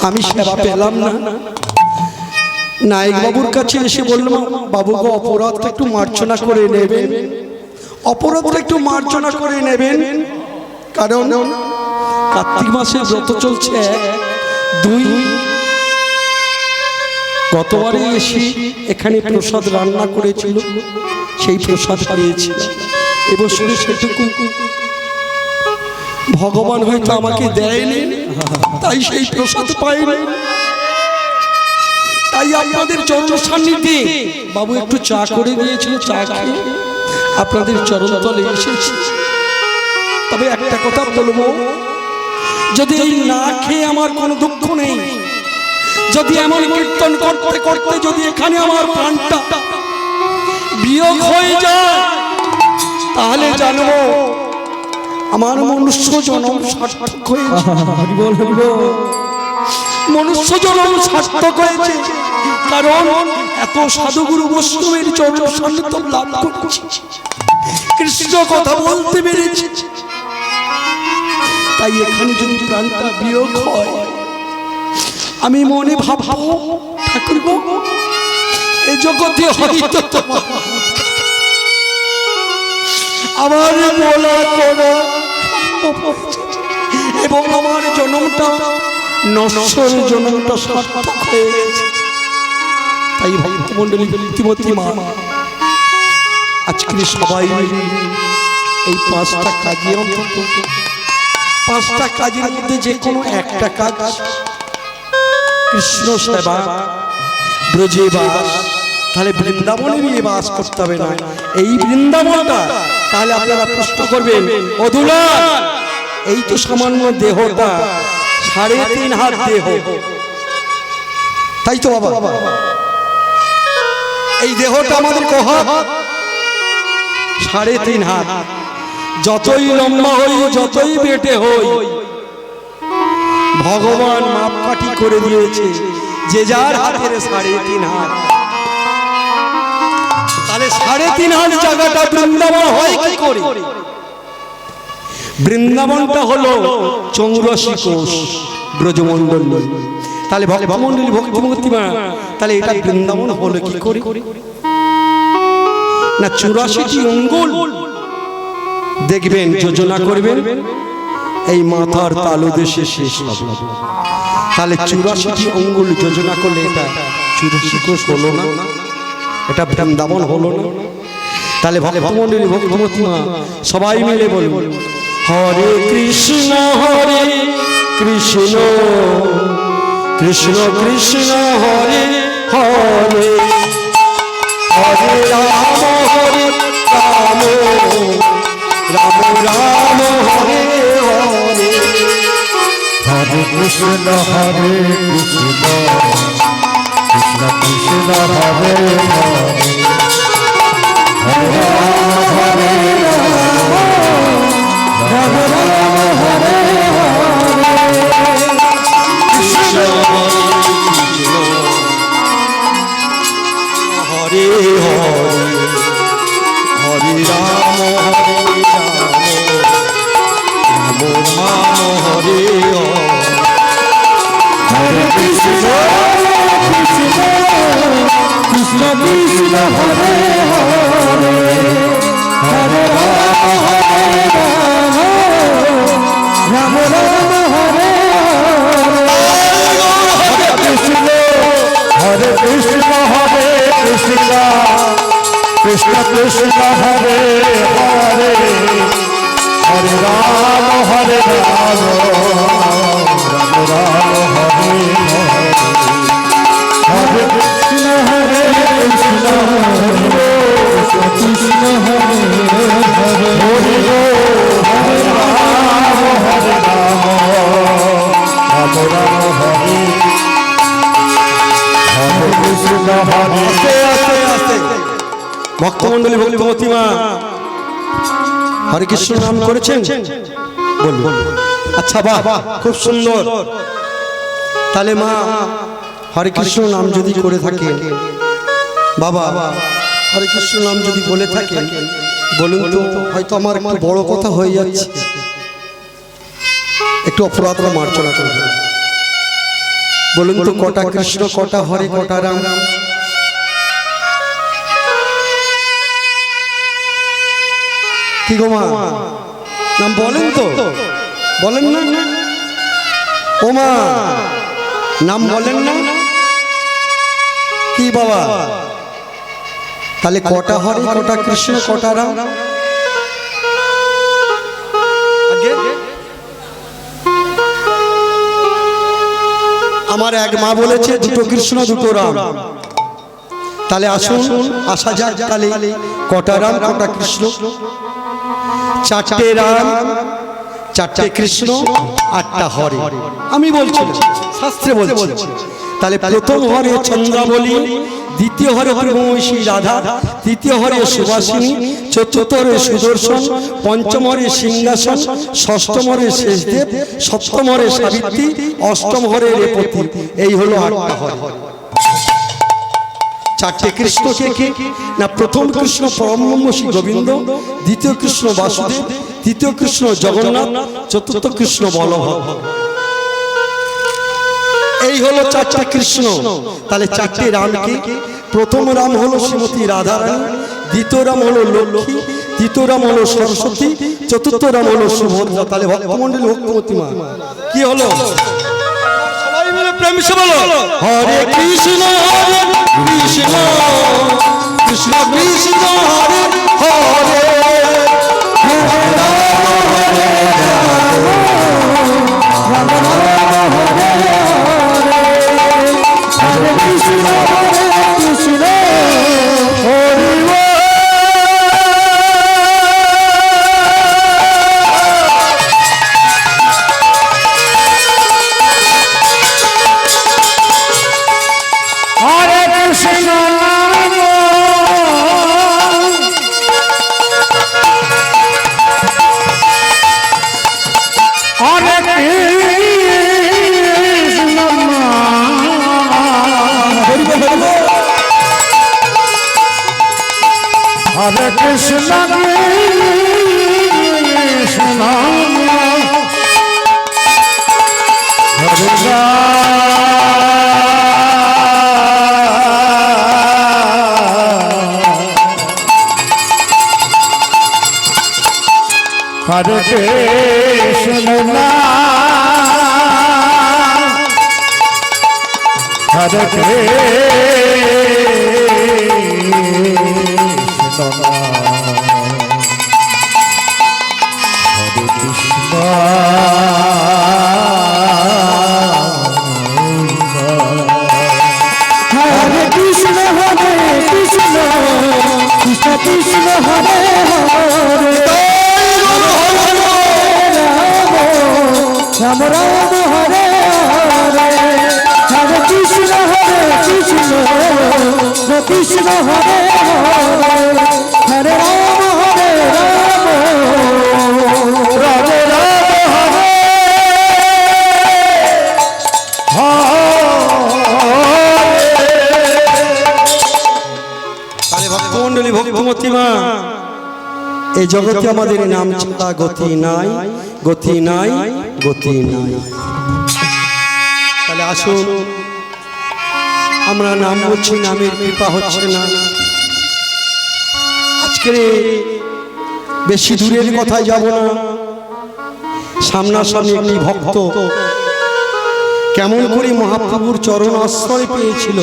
আমি সেবা পেলাম না। নায়ক বাবুর কাছে এসে বললাম, বাবু গো, অপরাধটা একটু মার্জনা করে নেবেন, অপরাধটা একটু মার্জনা করে নেবেন, কারণ কার্তিক মাসে ব্রত চলছে 2। গতবারে এসে এখানে প্রসাদ রান্না করেছিল, সেই প্রসাদ পেয়েছি, এবছরে সেটুকু ভগবান হয়তো আমাকে দেয়নি, তাই সেই প্রসাদ পাইনি। তাই আপনাদের চরণ সান্নিধ্যে বাবু একটু চা করে দিয়েছিল, চা খেয়ে আপনাদের চরণ তলে এসেছি। তবে একটা কথা বলবো, যদি এই না খেয়ে আমার কোনো দুঃখ নেই, যদি এমন কীর্তন করতে করতে যদি এখানে আমার প্রাণটা বিয়োগ হয়ে যায়, তাহলে জানবো আমার মনুষ্য জন্ম সার্থক হয়েছে। মনুষ্য জন্ম সার্থক হয়েছে, কারণ এত সাধুগুরু বৈষ্ণবের চরণ সান্নিধ্য লাভ করেছি, কৃষ্ণ কথা বলতে পেরেছি। তাই এখানে যদি প্রাণটা বিয়োগ হয়, আমি মনে ভাববো, ঠাকুর গো, এই জগতে হয়তো আমার বলা করা এবং আমার জন্মটা নশ্বর জন্মটা সার্থক হয়ে গেছে। তাই ভক্তমণ্ডলী ইতিমধ্যে মা আজকে সবাই এই 5টা কাজে, অন্তত 5টা কাজের মধ্যে যে কোনো একটা কাজ, কৃষ্ণ সেবা, ব্রজে বাস, তাহলে বৃন্দাবনে নিয়ে বাস করতে হবে না, এই বৃন্দাবনটা। তাহলে আপনারা প্রশ্ন করবেন, অধুলা এই তো সামান্য দেহটা, 3.5 হাত দেহ, তাই তো বাবা? এই দেহটা আমাদের কহাত, 3.5 হাত। যতই লম্বা হই, যতই বেটে হই, ভগবান মাপকাঠি করে দিয়েছে যে যার হাতের 3.5 হাত। তাহলে 3.5 হাত জায়গাটা বৃন্দাবন হয় কি করে? বৃন্দাবনটা হলো 84 কোষ ব্রজমণ্ডল। তাহলে ভক্তমণ্ডলী ভক্তিমূর্তি মা, তাহলে এটা বৃন্দাবন হলো কি করে? না 84টি অঙ্গুল দেখবেন, যোজনা করবেন, এই মাথার তালু দেশে শেষ হবে। তাহলে 84টি অঙ্গুল যোজনা করলে এটা 84 কোষ হলো না, এটা বৃন্দাবন হলো না। তাহলে ভক্তমণ্ডলী ভক্তিমূর্তি মা সবাই মিলে বলুন, হরে কৃষ্ণ কৃষ্ণ কৃষ্ণ কৃষ্ণ হরে হরে, হরে রাম রাম রাম রাম হরে হরে,
হরে কৃষ্ণ কৃষ্ণ কৃষ্ণ কৃষ্ণ হরে হরে, হরে রাম রাম রাম হরে হরে,
কৃষ্ণ হরে হরে, হরে রাম রাম রাম হরে হরে,
হরে কৃষ্ণ কৃষ্ণ কৃষ্ণ কৃষ্ণ হরে হরে, হরে রাম রাম হরে হরে, কৃষ্ণ হরে কৃষ্ণ হরে কৃষ্ণ কৃষ্ণ কৃষ্ণ হরে হরে, হরে রাম রাম রাম হরে হরে, হরে কৃষ্ণ কৃষ্ণ কৃষ্ণ হরে হরে, হরে রাম রাম রাম হরে, হরে কৃষ্ণ হরে।
আস্তে আস্তে ভক্তমণ্ডলী ভক্তিমতী মা হরে কৃষ্ণ নাম করেছেন, বলুন। আচ্ছা, বাহ, খুব সুন্দর। তাহলে মা হরে কৃষ্ণ নাম যদি করে থাকেন, বাবা হরে কৃষ্ণ নাম যদি বলে থাকেন, বলুন তো, হয়তো আমার একটু বড় কথা হয়ে যাচ্ছে, একটু অপরাধটা মার্জনা করবেন। বলুন তো, কটা কৃষ্ণ, কটা হরে, কটা রাম? কি গো মা, নাম বলেন তো, বলেন না? ও মা, নাম বলেন না? কি বাবা, তাহলে কটা হরে, কটা কৃষ্ণ, কটা রাম? আমার এক মা বলেছে দুটো কৃষ্ণ দুটো রাম। তাহলে আসুন আসা যাক, তাহলে কটা রাম, কটা কৃষ্ণ? চারটে রাম, চারটে কৃষ্ণ, আটটা হরে। আমি বলছি না, শাস্ত্রে বলছি। তাহলে প্রথম হরে চন্দ্রাবলী, দ্বিতীয় হরে প্রেমময়ী রাধা, তৃতীয় হরে সুবাসিনী, চতুর্থ হরে সুদর্শন, পঞ্চম হরে সিংহাসন, ষষ্ঠম হরে শেষদেব, সপ্তম হরে সাবিত্রী, অষ্টম হরে রেপতি। এই হলো আটটা হরে। চারটে কৃষ্ণ কে না? প্রথম কৃষ্ণ পরমব্রহ্ম শ্রী গোবিন্দ, দ্বিতীয় কৃষ্ণ বাসুদেব, তৃতীয় কৃষ্ণ জগন্নাথ, চতুর্থ কৃষ্ণ বলভদ্র। এই হলো চারটে কৃষ্ণ। তাহলে চারটে রামকে, প্রথম রাম হলো শ্রীমতী রাধারানী, দ্বিতীয় রাম হলো লক্ষ্মী, তৃতীয় রাম হলো সরস্বতী, চতুর্থ রাম হলো সুভদ্রা। তাহলে ভক্তমন্ডলী ভক্তমতী মা কি হলো? সবাই মিলে প্রেম সে বলো, হরে কৃষ্ণ হরে কৃষ্ণ, কৃষ্ণ কৃষ্ণ হরে হরে, হরে রাম হরে রাম, রাম রাম হরে হরে, হরে কৃষ্ণ হরে কৃষ্ণ, হরি বল।
হরে কৃষ্ণ নাম, হরে কৃষ্ণ নাম, হরে কৃষ্ণ কৃষ্ণ নাম, হরে হরে কৃষ্ণ নাম, হরে কৃষ্ণ হরে কৃষ্ণ, হরে কৃষ্ণ, কৃষ্ণ কৃষ্ণ হরে হরে, রাম রাম হরে হরে, হরে কৃষ্ণ কৃষ্ণ, কৃষ্ণ হরে হরে, হরে রাম হরে রাম, রাম রাম হরে
তাহলে ভক্তমন্ডলী ভক্তমতী মা, এই জগতে আমাদের নাম ছাড়া গতি নাই, গতি নাই, গতি নাই। তাহলে আসুন, আমরা নাম বলছি, নামের কৃপা হচ্ছে না। আজকে বেশি দূরের কথায় যাব না, সামনাসামনি একটি ভক্ত কেমন করে মহাপ্রভুর চরণ আশ্রয় পেয়েছিল,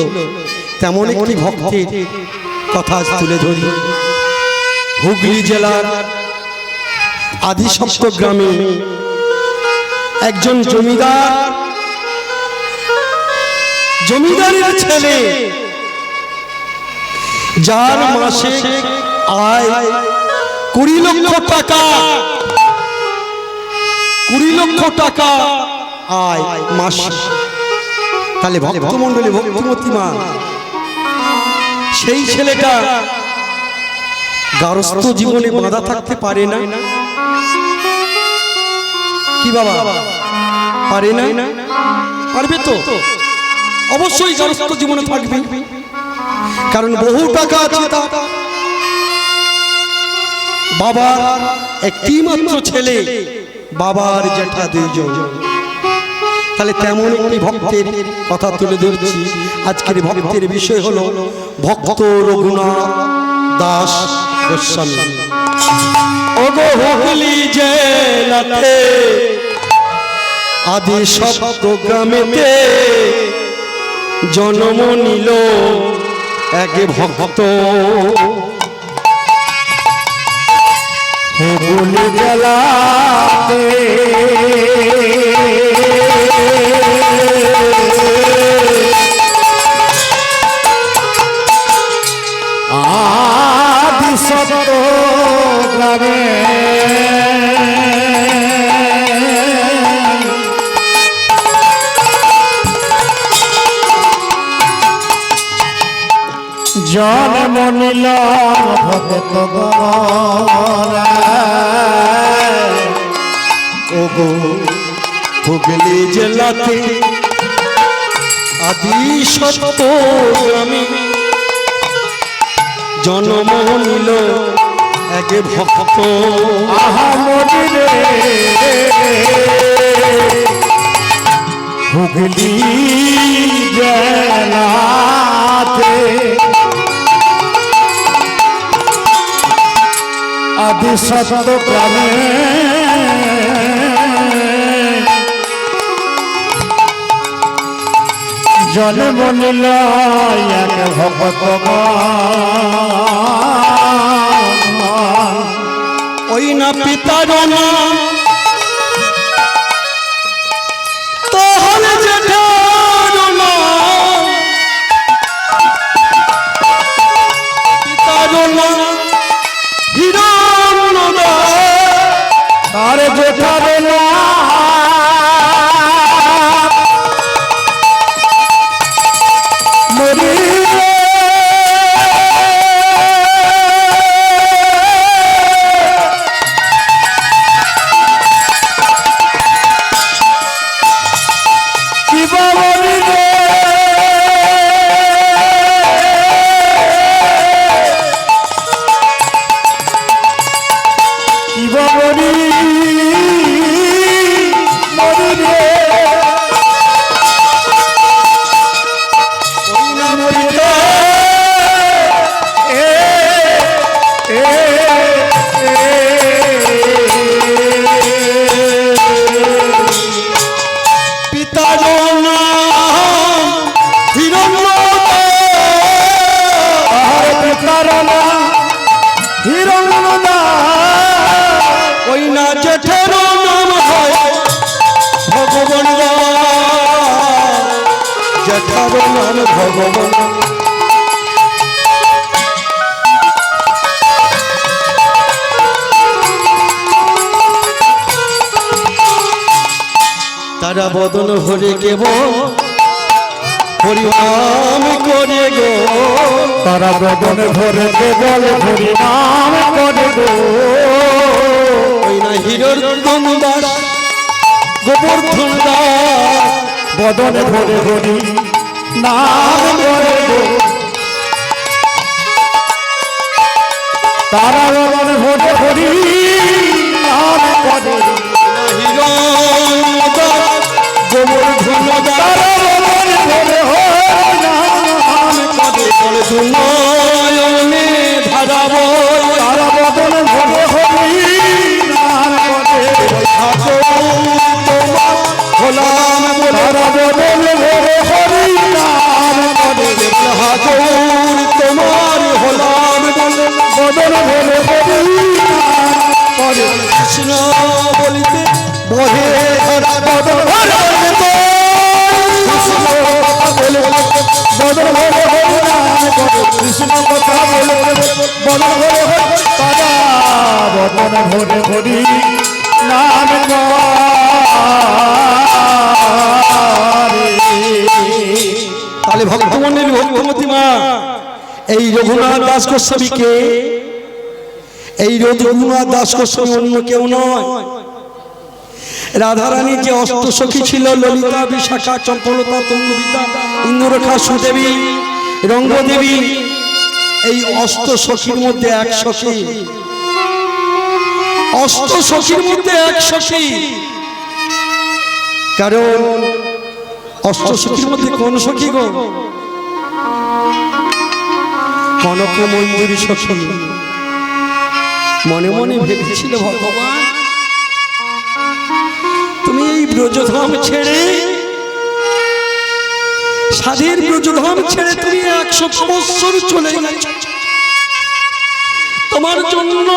তেমন একটি ভক্তের কথা তুলে ধরি। হুগলি জেলার আদিসপ্ত গ্রামে একজন জমিদারের ছেলে, যার মাসে আয় 20 লক্ষ টাকা, 20 লক্ষ টাকা আয় মাসে। তাহলে ভক্তমন্ডলী ভক্তমতী মা, সেই ছেলেটা গারস্থ জীবনে বাঁধা থাকতে পারে না? কি বাবা, পারে না? পারবে তো? অবশ্যই গারস্থ জীবনে থাকবে, কারণ বহু টাকা আছে তার। বাবার একটি মাত্র ছেলে, বাবার জ্যাঠা দুইজন। তাহলে তেমন একটি ভক্তের কথা তুলে ধরছি। আজকের ভক্তের বিষয় হলো ভক্ত রঘুনাথ দাস গোস্বামী। ওগো হুগলি জেলাতে আদি সপ্ত গ্রামেতে জন্ম নিল এক ভক্ত।
হুগলি জেলাতে আদি সপ্ত গ্রামে জন্ম নিল ভক্ত
ওগো হুগলি জেলাতে আদি সপ্ত গ্রামে জন্ম নিল এক ভক্ত।
আহামরি রে হুগলি জেলাতে আদি সপ্ত গ্রামে জন্ম নিল এক ভক্ত।
ওই না পিতার নাম তাহলে জেঠার নাম, পিতার নাম হিরণ্যদাস,
তার জেঠার মরি কি বাবরি রে কি বাবরি মরি রে
ওই না পিতা পিতার নাম হিরণ্যদাস, ওই না জেঠের নাম হয় ভগবান দাস, জেঠার নাম ভগবান। তারা বদন ভরে কেব হরিনাম করে গো,
তারা বদন ভরে কেবল হরি নাম করে গো।
ওই না হিরণ্যদান দাস গোবর্ধন দাস,
বদন ভরে হরি নাম করে গো। তারা বদন ভরে হরি নাম করে গো।
হিরণ্যদাস গোবর্ধন দাস,
তারা বদন ভরে হরি নাম করে গো।
নয়নে ধারাব
তারা বদন ভরে হরি নাম করে গো।
হলাম
তারা বদন ভরে হরি নাম করে গো।
হাজুর তোমার হলাম
বদন ভরে হরি নাম করে গো।
কৃষ্ণ বলিতে বহে ধরা বদন
বদন ভরে হরি নাম করে কৃষ্ণ কথা বলে বদন ভরে হরি তারা বদন ভরে হরি নাম করে।
তাহলে ভক্তমন্ডলী ভক্তমতী মা এই রঘুনাথ দাস গোস্বামীকে, এই রঘুনাথ দাস গোস্বামী অন্য কেউ নয়। রাধারানী যে অষ্টসখী ছিল, ললিতা, বিশাখা, চম্পলতা, তঙ্গবিতা, ইন্দ্ররেখা, সুদেবী, রঙ্গদেবী, এই অষ্টসখীর মধ্যে এক সখী অষ্ট সখীর মধ্যে এক সখী, কারণ অষ্ট সখীর মধ্যে কোন সখী গো? কনক মঞ্জুরি সখী। মনে মনে ভেবেছিল, ভগবান তুমি এই ব্রজধাম ছেড়ে, সাধের ব্রজধাম ছেড়ে তুমি 100 বৎসর চলে গেছো। তোমার জন্য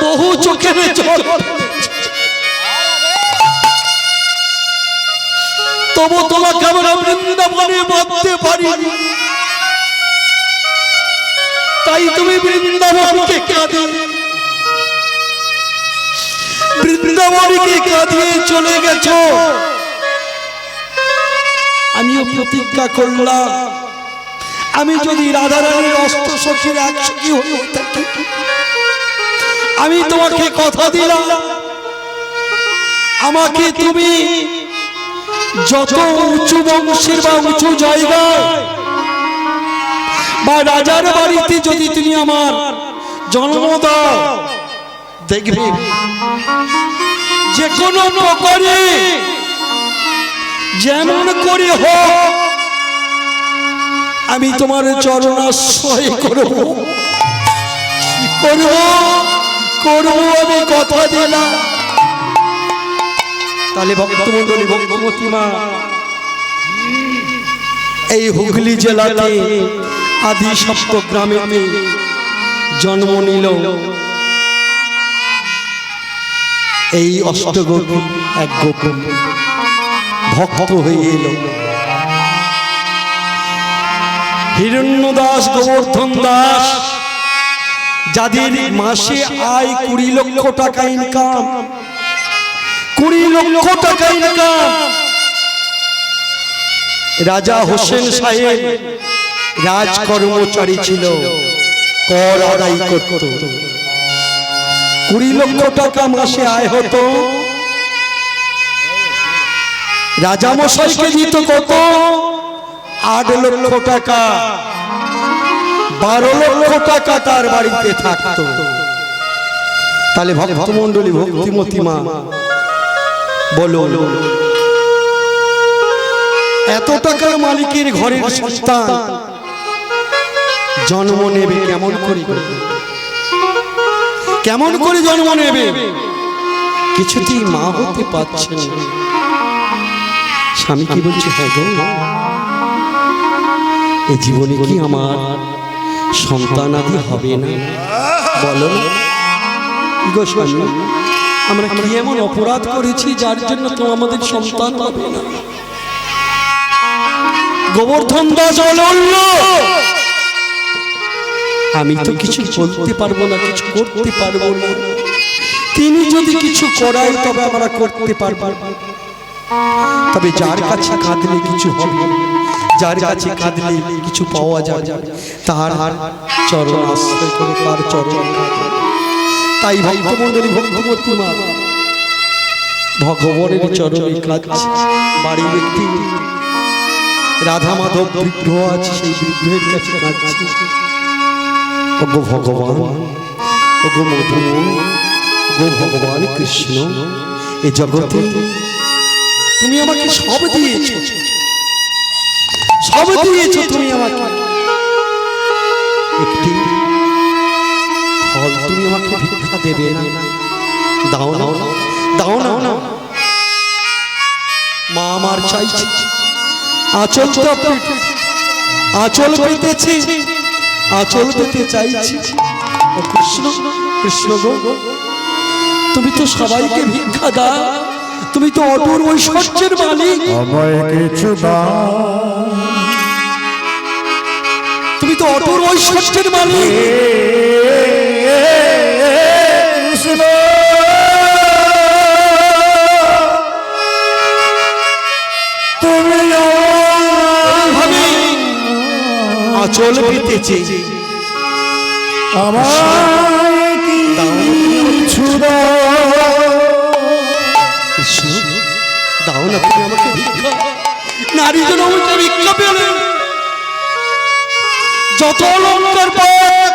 বহু চোখের জল, তবু তোমাকে আমরা বৃন্দাবনে বাঁধতে পারিনি। তাই তুমি বৃন্দাবনকে কাঁদিয়ে চলে গেছো। আমিও প্রতিজ্ঞা করলাম, আমি যদি রাধারানীর অষ্ট সখীর এক সখী হয়ে থাকি, আমি তোমাকে কথা দিলাম, আমাকে তুমি যত উঁচু বংশের বা উঁচু জায়গায় বা রাজার বাড়িতে যদি তুমি আমার জন্ম দাও, দেখবে যে কোনো প্রকারে যেমন করে হোক আমি তোমার চরণাশ্রয় করব, আমি কথা দিলাম। তাহলে ভক্তমণ্ডলী, ভক্তমতী মা এই হুগলি জেলাতে আদি সপ্ত গ্রামে জন্ম নিল। এই অষ্টগোপী এক গোপী ভক্ত হয়ে এলো। হিরণ্য দাস, গোবর্ধন দাস, যাদের মাসে আয় 20 লক্ষ টাকা ইনকাম, 20 লক্ষ টাকা ইনকাম। রাজা হোসেন সাহেব রাজ কর্মচারী ছিল, কর আদায় করত। 20 লক্ষ টাকা মাসে আয় হতো। রাজা মশাইকে দিত কত? 8 লক্ষ টাকা। 12 লক্ষ টাকা তার বাড়িতে থাকতো। তাহলে ভক্তমণ্ডলী, ভক্তিমতী মা বলো, এত টাকার মালিকের ঘরের সন্তান জন্ম নেবে কেমন করে? কেমন করে জন্ম নেবে? কিছুতেই মা হতে পারছে না। স্বামী কি বলছে, হ্যাঁ গো, এই জীবনে কি আমার সন্তান আদি হবে না? বলো গো স্বামী, আমরা কি এমন অপরাধ করেছি যার জন্য তো আমাদের সন্তান হবে না? গোবর্ধন দাস বলল, আমি তো কিছু বলতে পারবো না, কিছু করতে পারবো না। তিনি যদি কিছু করায় তবে আমরা করতে পারবো। তবে যার কাছে কাঁদলে কিছু হবে, যার কাছে কাঁদলে কিছু পাওয়া যাবে, তার চরণ আশ্রয় করে, তার চরণ। তাই ভক্তমণ্ডলী, ভক্তমতী মা ভগবানের চরণে কাঁদছে। বাড়ির একটি রাধা মাধব বিগ্রহ আছে, সেই বিগ্রহের কাছে কাঁদছে। ওগো ভগবান, ওগো মধু, ওগো ভগবান কৃষ্ণ, এই জগতে তুমি আমাকে সব দিয়েছো, সব দিয়েছো তুমি আমাকে। একটি ফল তুমি আমাকে ভিক্ষা দেবে না? দাও না, দাও না। মা আমার চাইছে আঁচল, আঁচল পেতেছি, আঁচল পেতে চাইছি। ও কৃষ্ণ, কৃষ্ণ গো, তুমি তো সবাইকে ভিক্ষা দাও, তুমি তো অটুর ঐশ্বর্যের মালিক। তুমি তো অটুর ঐশ্বর্যের মালিক। তুমি আঁচল পেতেছি, আমার কিছু কৃষ্ণ দাও না, তুমি আমাকে ভিক্ষা। নারী জন আমাকে ভিক্ষা পেলে যত অলঙ্কার পাক,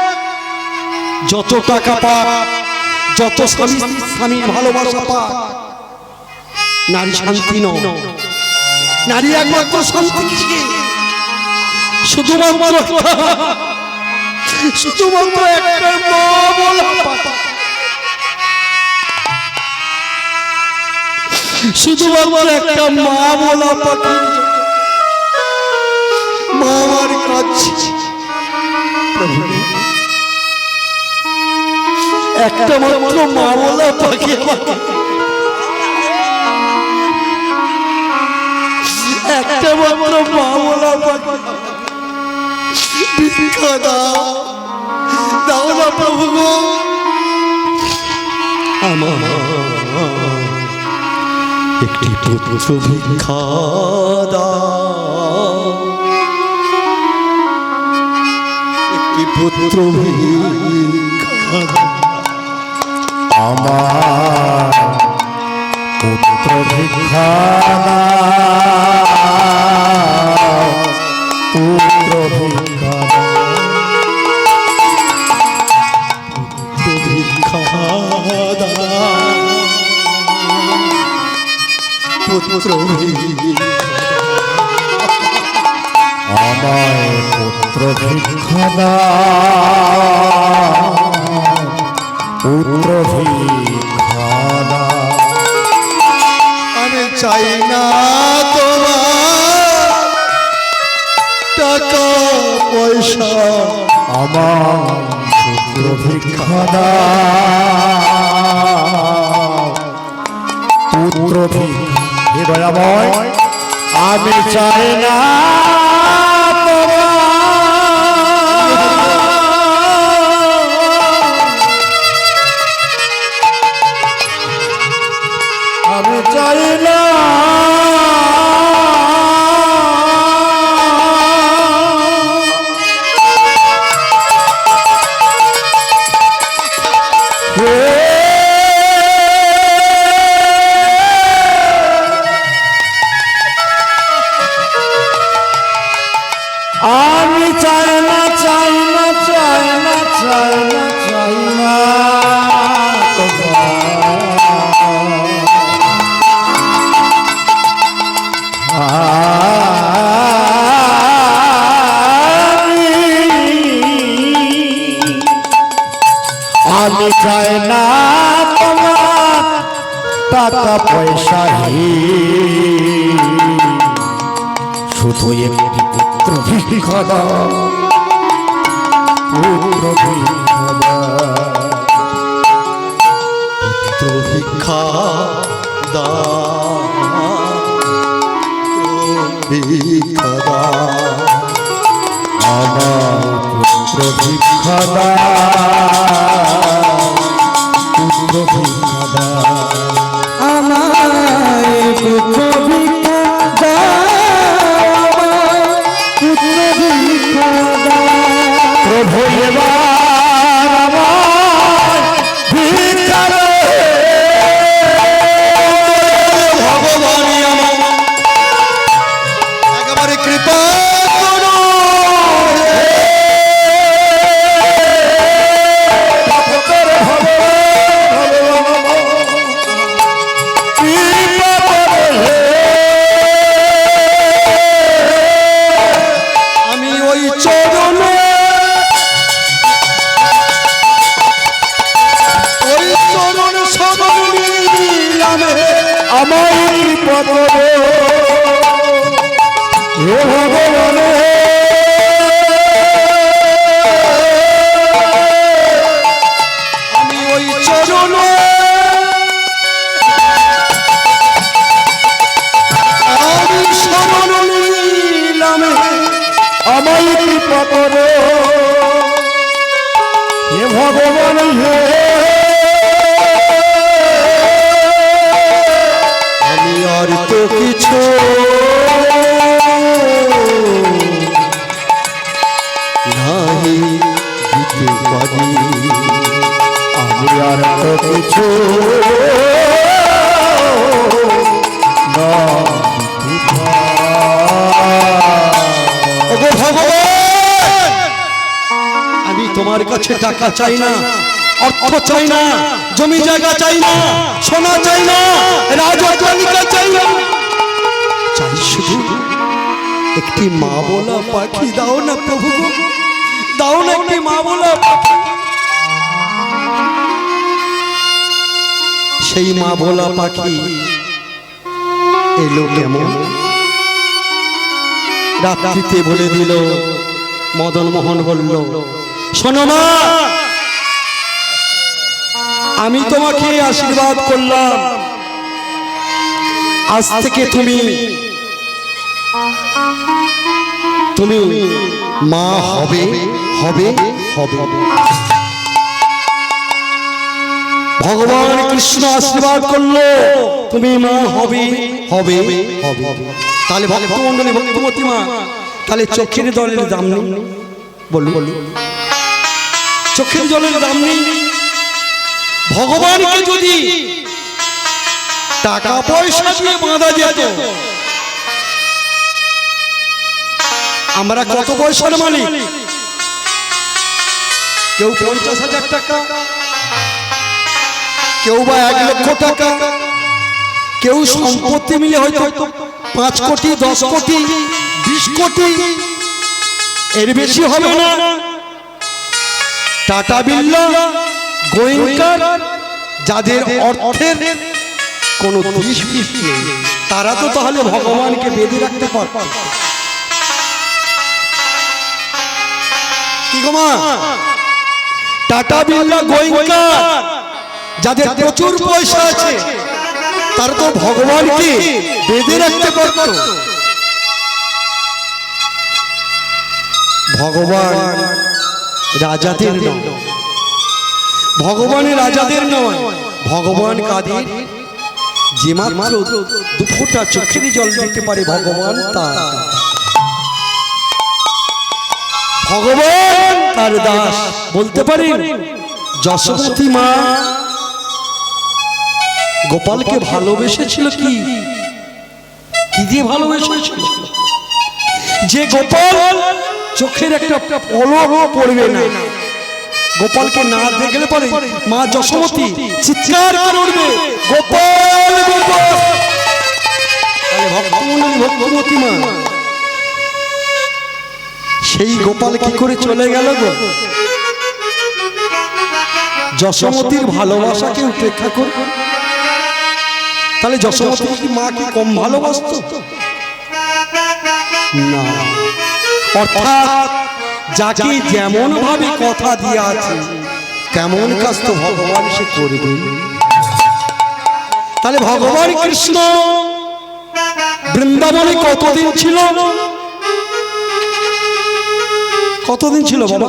যত টাকা পাক, যত স্বামী স্বামী ভালোবাসা পায় নারী শান্তি নয়, নারী একমাত্র শান্তি কি শুধুমাত্র একটা মা বলা পায়, শুধুমাত্র একটা মা বলা পাখি। মা আমার কাছে একটা মাত্র মা বলা পাখি আমাকে, একটা মাত্র মা বলা পাখি ভিক্ষা দাও, দাও না প্রভু গো আমার একটি পুত্র ভিক্ষা দাও, একটি পুত্র ভিক্ষা দাও।
আমার পুত্র ভিক্ষা পুত্র ভিক্ষা
ভিক্ষা পুত্র
আমায় পুত্র ভিক্ষা পুত্র ভিক্ষা।
আমি চাই না তোমার টাকা পয়সা,
আমার পুত্র ভিক্ষা পুত্র ভিক্ষা। হে দয়াময়, আমি চাই না আমি চাই না আমি চাই না চাই না চাই না চাই না চাই না আমি চাই না তোমার টাকা পয়সা, শুধু একটি পুত্র ভিক্ষা দাও, পুত্র ভিক্ষা দাও,
পুত্র ভিক্ষা দাও, ভিক্ষা দাও।
আমার পুত্র ভিক্ষা দাও, পুত্র ভিক্ষা দাও,
আমার পুত্র ভিক্ষা দাও, পুত্র ভিক্ষা দাও।
প্রভু এবার আমার ভিক্ষা দাও।
ভগবানই আমার একেবারে কৃপা করো, আমি ওই চরণে সবল নিলাম,
আমার বিপদ হে ভগবান,
আমি ওই চরণে আমি সবল নিলাম,
আমার বিপদ হে ভগবান, হে
আমি আর তো কিছু নাই দিতে পারি,
আমি আর তো কিছু না দিতে পারি।
ওগো ভগবান, আমি তোমার কাছে টাকা চাই না, অর্থ চাই না, জমি জায়গা চাই না, সোনা চাই না, রাজতালিকা চাই না, চাই শুধু একটি মা বলা পাখি দাও না প্রভু গো, দাও না একটি মা বলা পাখি। সেই মা বলা পাখি এলো কেমন, রাত্রিতে বলে দিল। মদন মোহন বলল, শোনো মা, আমি তোমাকে আশীর্বাদ করলাম, আজ থেকে তুমি মা হবে হবে হবে। ভগবান কৃষ্ণ আশীর্বাদ করলো, তুমি মা হবে হবে হবে। তাহলে ভক্তমণ্ডলী, ভক্তমতী মা, তাহলে চোখের জলের দাম নেই? বলুন, চোখের জলের দাম নেই? ভগবানকে যদি টাকা পয়সা দিয়ে বাঁধা যেত, আমরা কত পয়সার মালিক? কেউ 50,000 টাকা, কেউ বা 1 লক্ষ টাকা, কেউ সম্পত্তি মিলে হয়তো 5 কোটি, 10 কোটি, 20 কোটি, এর বেশি হবে না। টাটা বিড়লা, গোয়েঙ্কা, যাদের অর্থের কোনো ত্রিশ নেই, তারা তো তাহলে ভগবানকে বেঁধে রাখতে পারত। কি গো মা, টাটা বিড়লা, গোয়েঙ্কা, যাদের প্রচুর পয়সা আছে, তারা তো ভগবানকে বেঁধে রাখতে পারত। ভগবান রাজাদের নয়, ভগবানের রাজাদের নয়, ভগবান কাদের? যে মাত্র 2 ফোঁটা চোখের জল দিতে পারে ভগবান তার, ভগবান তার দাস। বলতে পারেন যশোমতী মা গোপালকে ভালোবেসেছিল কি দিয়ে ভালোবেসেছিল? যে গোপাল চোখের একটা পলক পড়বে না, গোপালকে না দেখলে পরে মা যশোমতী চিৎকার করে উঠবে, গোপাল গোপাল। তাহলে ভক্তমণ্ডলী, ভক্তমতী মা, সেই গোপাল কি করে চলে গেল গো? যশোমতীর ভালোবাসাকে উপেক্ষা করে। তাহলে যশোমতীর মা কি কম ভালোবাসত? না। অর্থাৎ যাকে যেমন ভাবে কথা দিয়ে আছে, তেমন কাজ তো ভগবান সে করবে। তাহলে ভগবান কৃষ্ণ বৃন্দাবনে কতদিন ছিল? কতদিন ছিল বাবা?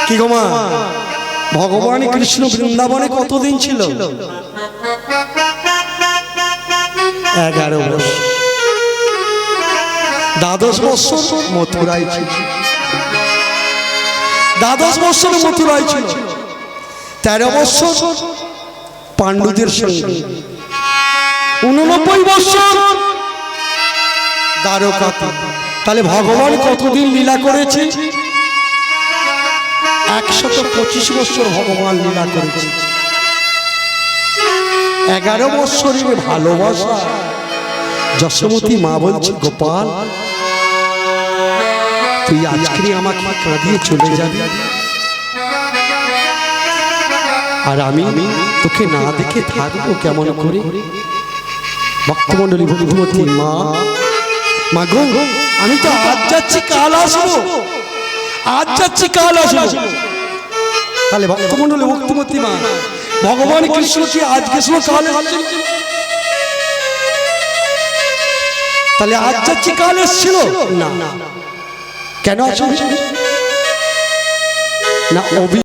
কি গো মা, ভগবান কৃষ্ণ বৃন্দাবনে কতদিন ছিল? 11 বছর। 12 বছর মথুরায় ছিল, 12 বছর মথুরায় ছিল, 13 বছর পাণ্ডুদের সঙ্গে, 89 বছর দ্বারকাতে। তাহলে ভগবান কতদিন লীলা করেছে? 125 বছর ভগবান লীলা করেছে। 11 বছরের ভালোবাসা। যশোমতী মা বলছে, গোপাল তুই আজকে আমাকে কাঁদিয়ে চলে যাবি, আর আমি তোকে না দেখে থাকবো কেমন করে? ভক্তমণ্ডলী, ভক্তমতী মা, মা গো, আমি তো আজ যাচ্ছি কাল আসবো, আজ যাচ্ছি কাল আসবো। তাহলে ভক্তমণ্ডলী, ভক্তমতী মা, ভগবান কৃষ্ণ কি আজকে শুনো কাল আসছে? তাহলে আজ যাচ্ছি কাল এসেছিল না? কেন আসছে না?